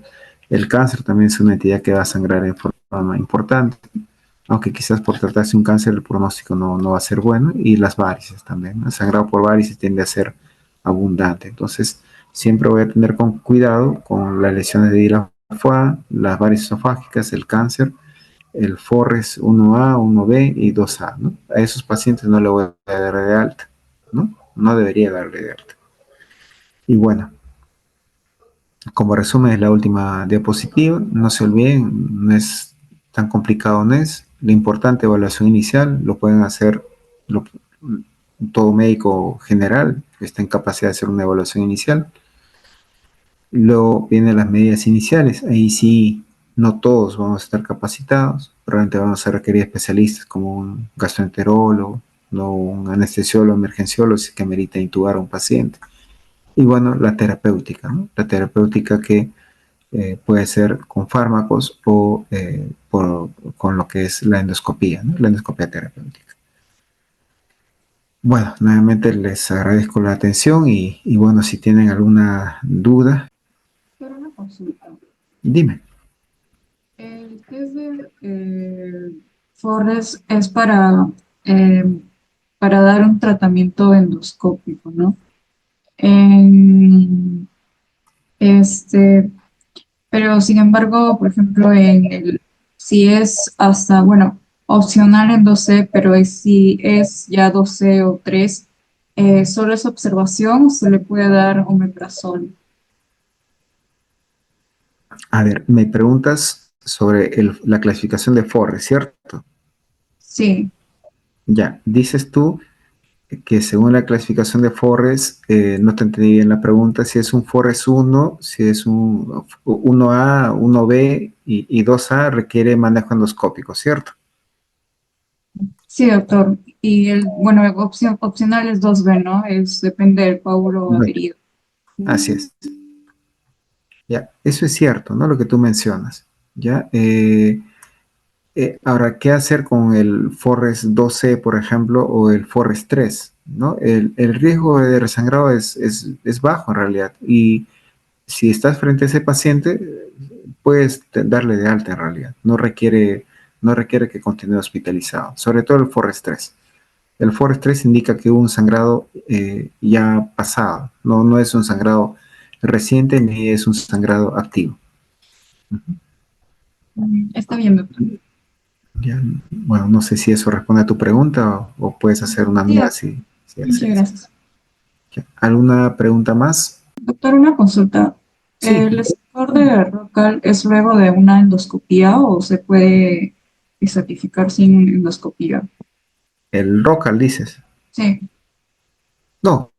El cáncer también es una entidad que va a sangrar en forma importante, aunque quizás por tratarse de un cáncer el pronóstico no va a ser bueno, y las varices también, ¿no? El sangrado por varices tiende a ser abundante, entonces siempre voy a tener con cuidado con las lesiones de Dilafoa, las varices esofágicas, el cáncer, el Forres 1A, 1B y 2A, ¿no? A esos pacientes no le voy a dar de alta, ¿no? No debería darle de alta. Y bueno, como resumen de la última diapositiva, no se olviden, no es tan complicado, no es. La importante evaluación inicial lo pueden hacer lo, todo médico general que está en capacidad de hacer una evaluación inicial. Luego vienen las medidas iniciales. Ahí sí, no todos vamos a estar capacitados. Probablemente vamos a requerir especialistas como un gastroenterólogo, no un anestesiólogo, emergenciólogo, si que amerita intubar a un paciente. Y bueno, la terapéutica, ¿no? La terapéutica que puede ser con fármacos o con lo que es la endoscopía, ¿no? La endoscopía terapéutica. Bueno, nuevamente les agradezco la atención y bueno, si tienen alguna duda, Pero una consulta. dime. El test de Forres es para dar un tratamiento endoscópico, ¿no? En este, pero sin embargo, por ejemplo, si es hasta, bueno, opcional en 12, pero si es ya 12 o 3, ¿solo es observación o se le puede dar omeprazol? A ver, me preguntas sobre la clasificación de Forre, ¿cierto? Sí, Ya, dices tú que según la clasificación de Forres, no te entendí bien la pregunta, si es un Forres 1, si es un 1A, 1B y 2A requiere manejo endoscópico, ¿cierto? sí, doctor. Y bueno, opcional es 2B, ¿no? Depende del coágulo Bueno, adherido. así es. Ya, eso es cierto, ¿no? Lo que tú mencionas. Ya, ahora, ¿qué hacer con el Forres 2C, por ejemplo, o el Forres 3? ¿No? El riesgo de resangrado es bajo en realidad. Y si estás frente a ese paciente, puedes darle de alta en realidad. No requiere que continúe hospitalizado, sobre todo el Forres 3. El Forres 3 indica que hubo un sangrado ya pasado, no es un sangrado reciente ni es un sangrado activo. Está bien, doctor. Ya, bueno, no sé si eso responde a tu pregunta o puedes hacer una Sí, nueva doctor. si Muchas deseas. gracias. Ya, ¿alguna pregunta más? Doctor, una consulta. Sí, ¿El score de Rocal es luego de una endoscopía o se puede? y certificar sin endoscopía. El ROCAL, dices. Sí, No,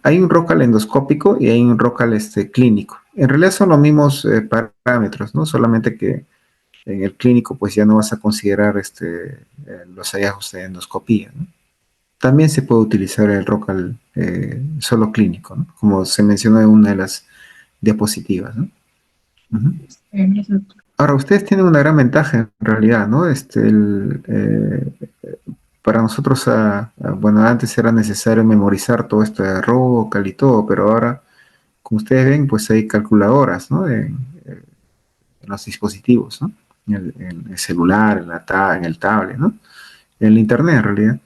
hay un ROCAL endoscópico y hay un ROCAL clínico. En realidad son los mismos parámetros, ¿no? Solamente que en el clínico pues ya no vas a considerar los hallazgos de endoscopía, ¿no? También se puede utilizar el ROCAL solo clínico, ¿no? Como se mencionó en una de las diapositivas, ¿no? Ujú. gracias. Ahora, ustedes tienen una gran ventaja en realidad, ¿no? Para nosotros, bueno, antes era necesario memorizar todo esto de ROCAL y todo, pero ahora, como ustedes ven, pues hay calculadoras, ¿no? En los dispositivos, ¿no? En el celular, en el tablet, ¿no? En el internet, en realidad.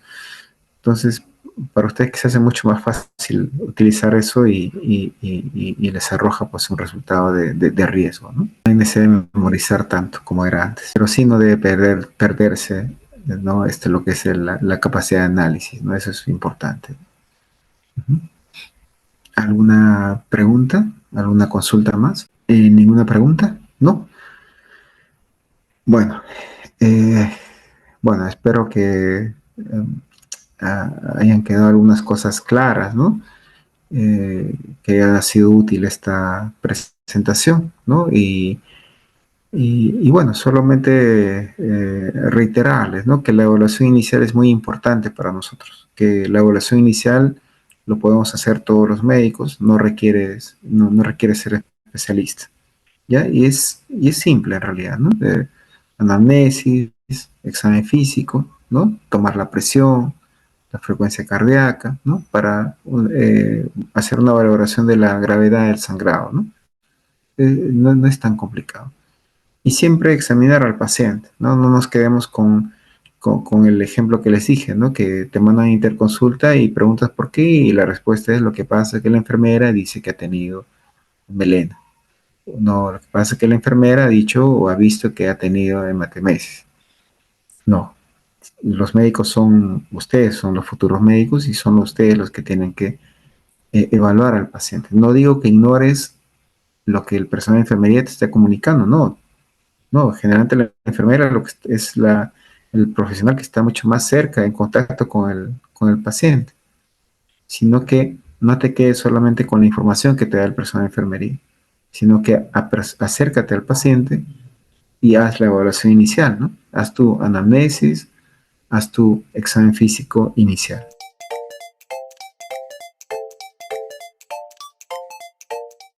Entonces, para ustedes que se hace mucho más fácil utilizar eso y les arroja pues un resultado de riesgo, ¿no? No hay necesidad de memorizar tanto como era antes, pero sí no debe perderse, ¿no? Lo que es la capacidad de análisis, ¿no? Eso es importante. Uh-huh. ¿Alguna pregunta? ¿Alguna consulta más? ¿Ninguna pregunta? ¿No? Bueno, eh, bueno, espero que hayan quedado algunas cosas claras, ¿no? Que haya sido útil esta presentación, ¿no? Y bueno, solamente reiterarles, ¿no? Que la evaluación inicial es muy importante para nosotros, que la evaluación inicial lo podemos hacer todos los médicos, no requiere ser especialista, ¿ya? Y es simple en realidad, ¿no? Anamnesis, examen físico, ¿no? Tomar la presión, la frecuencia cardíaca, ¿no? Para hacer una valoración de la gravedad del sangrado, ¿no? No es tan complicado. Y siempre examinar al paciente, ¿no? No nos quedemos con el ejemplo que les dije, ¿no? Que te mandan a interconsulta y preguntas por qué y la respuesta es lo que pasa es que la enfermera dice que ha tenido melena. No, lo que pasa es que la enfermera ha dicho o ha visto que ha tenido hematemesis. No, los médicos son ustedes, son los futuros médicos y son ustedes los que tienen que evaluar al paciente. No digo que ignores lo que el personal de enfermería te está comunicando, no, no, generalmente la enfermera lo que es el profesional que está mucho más cerca, en contacto con el paciente, sino que no te quedes solamente con la información que te da el personal de enfermería, sino que acércate al paciente y haz la evaluación inicial, ¿no? Haz tu anamnesis, haz tu examen físico inicial.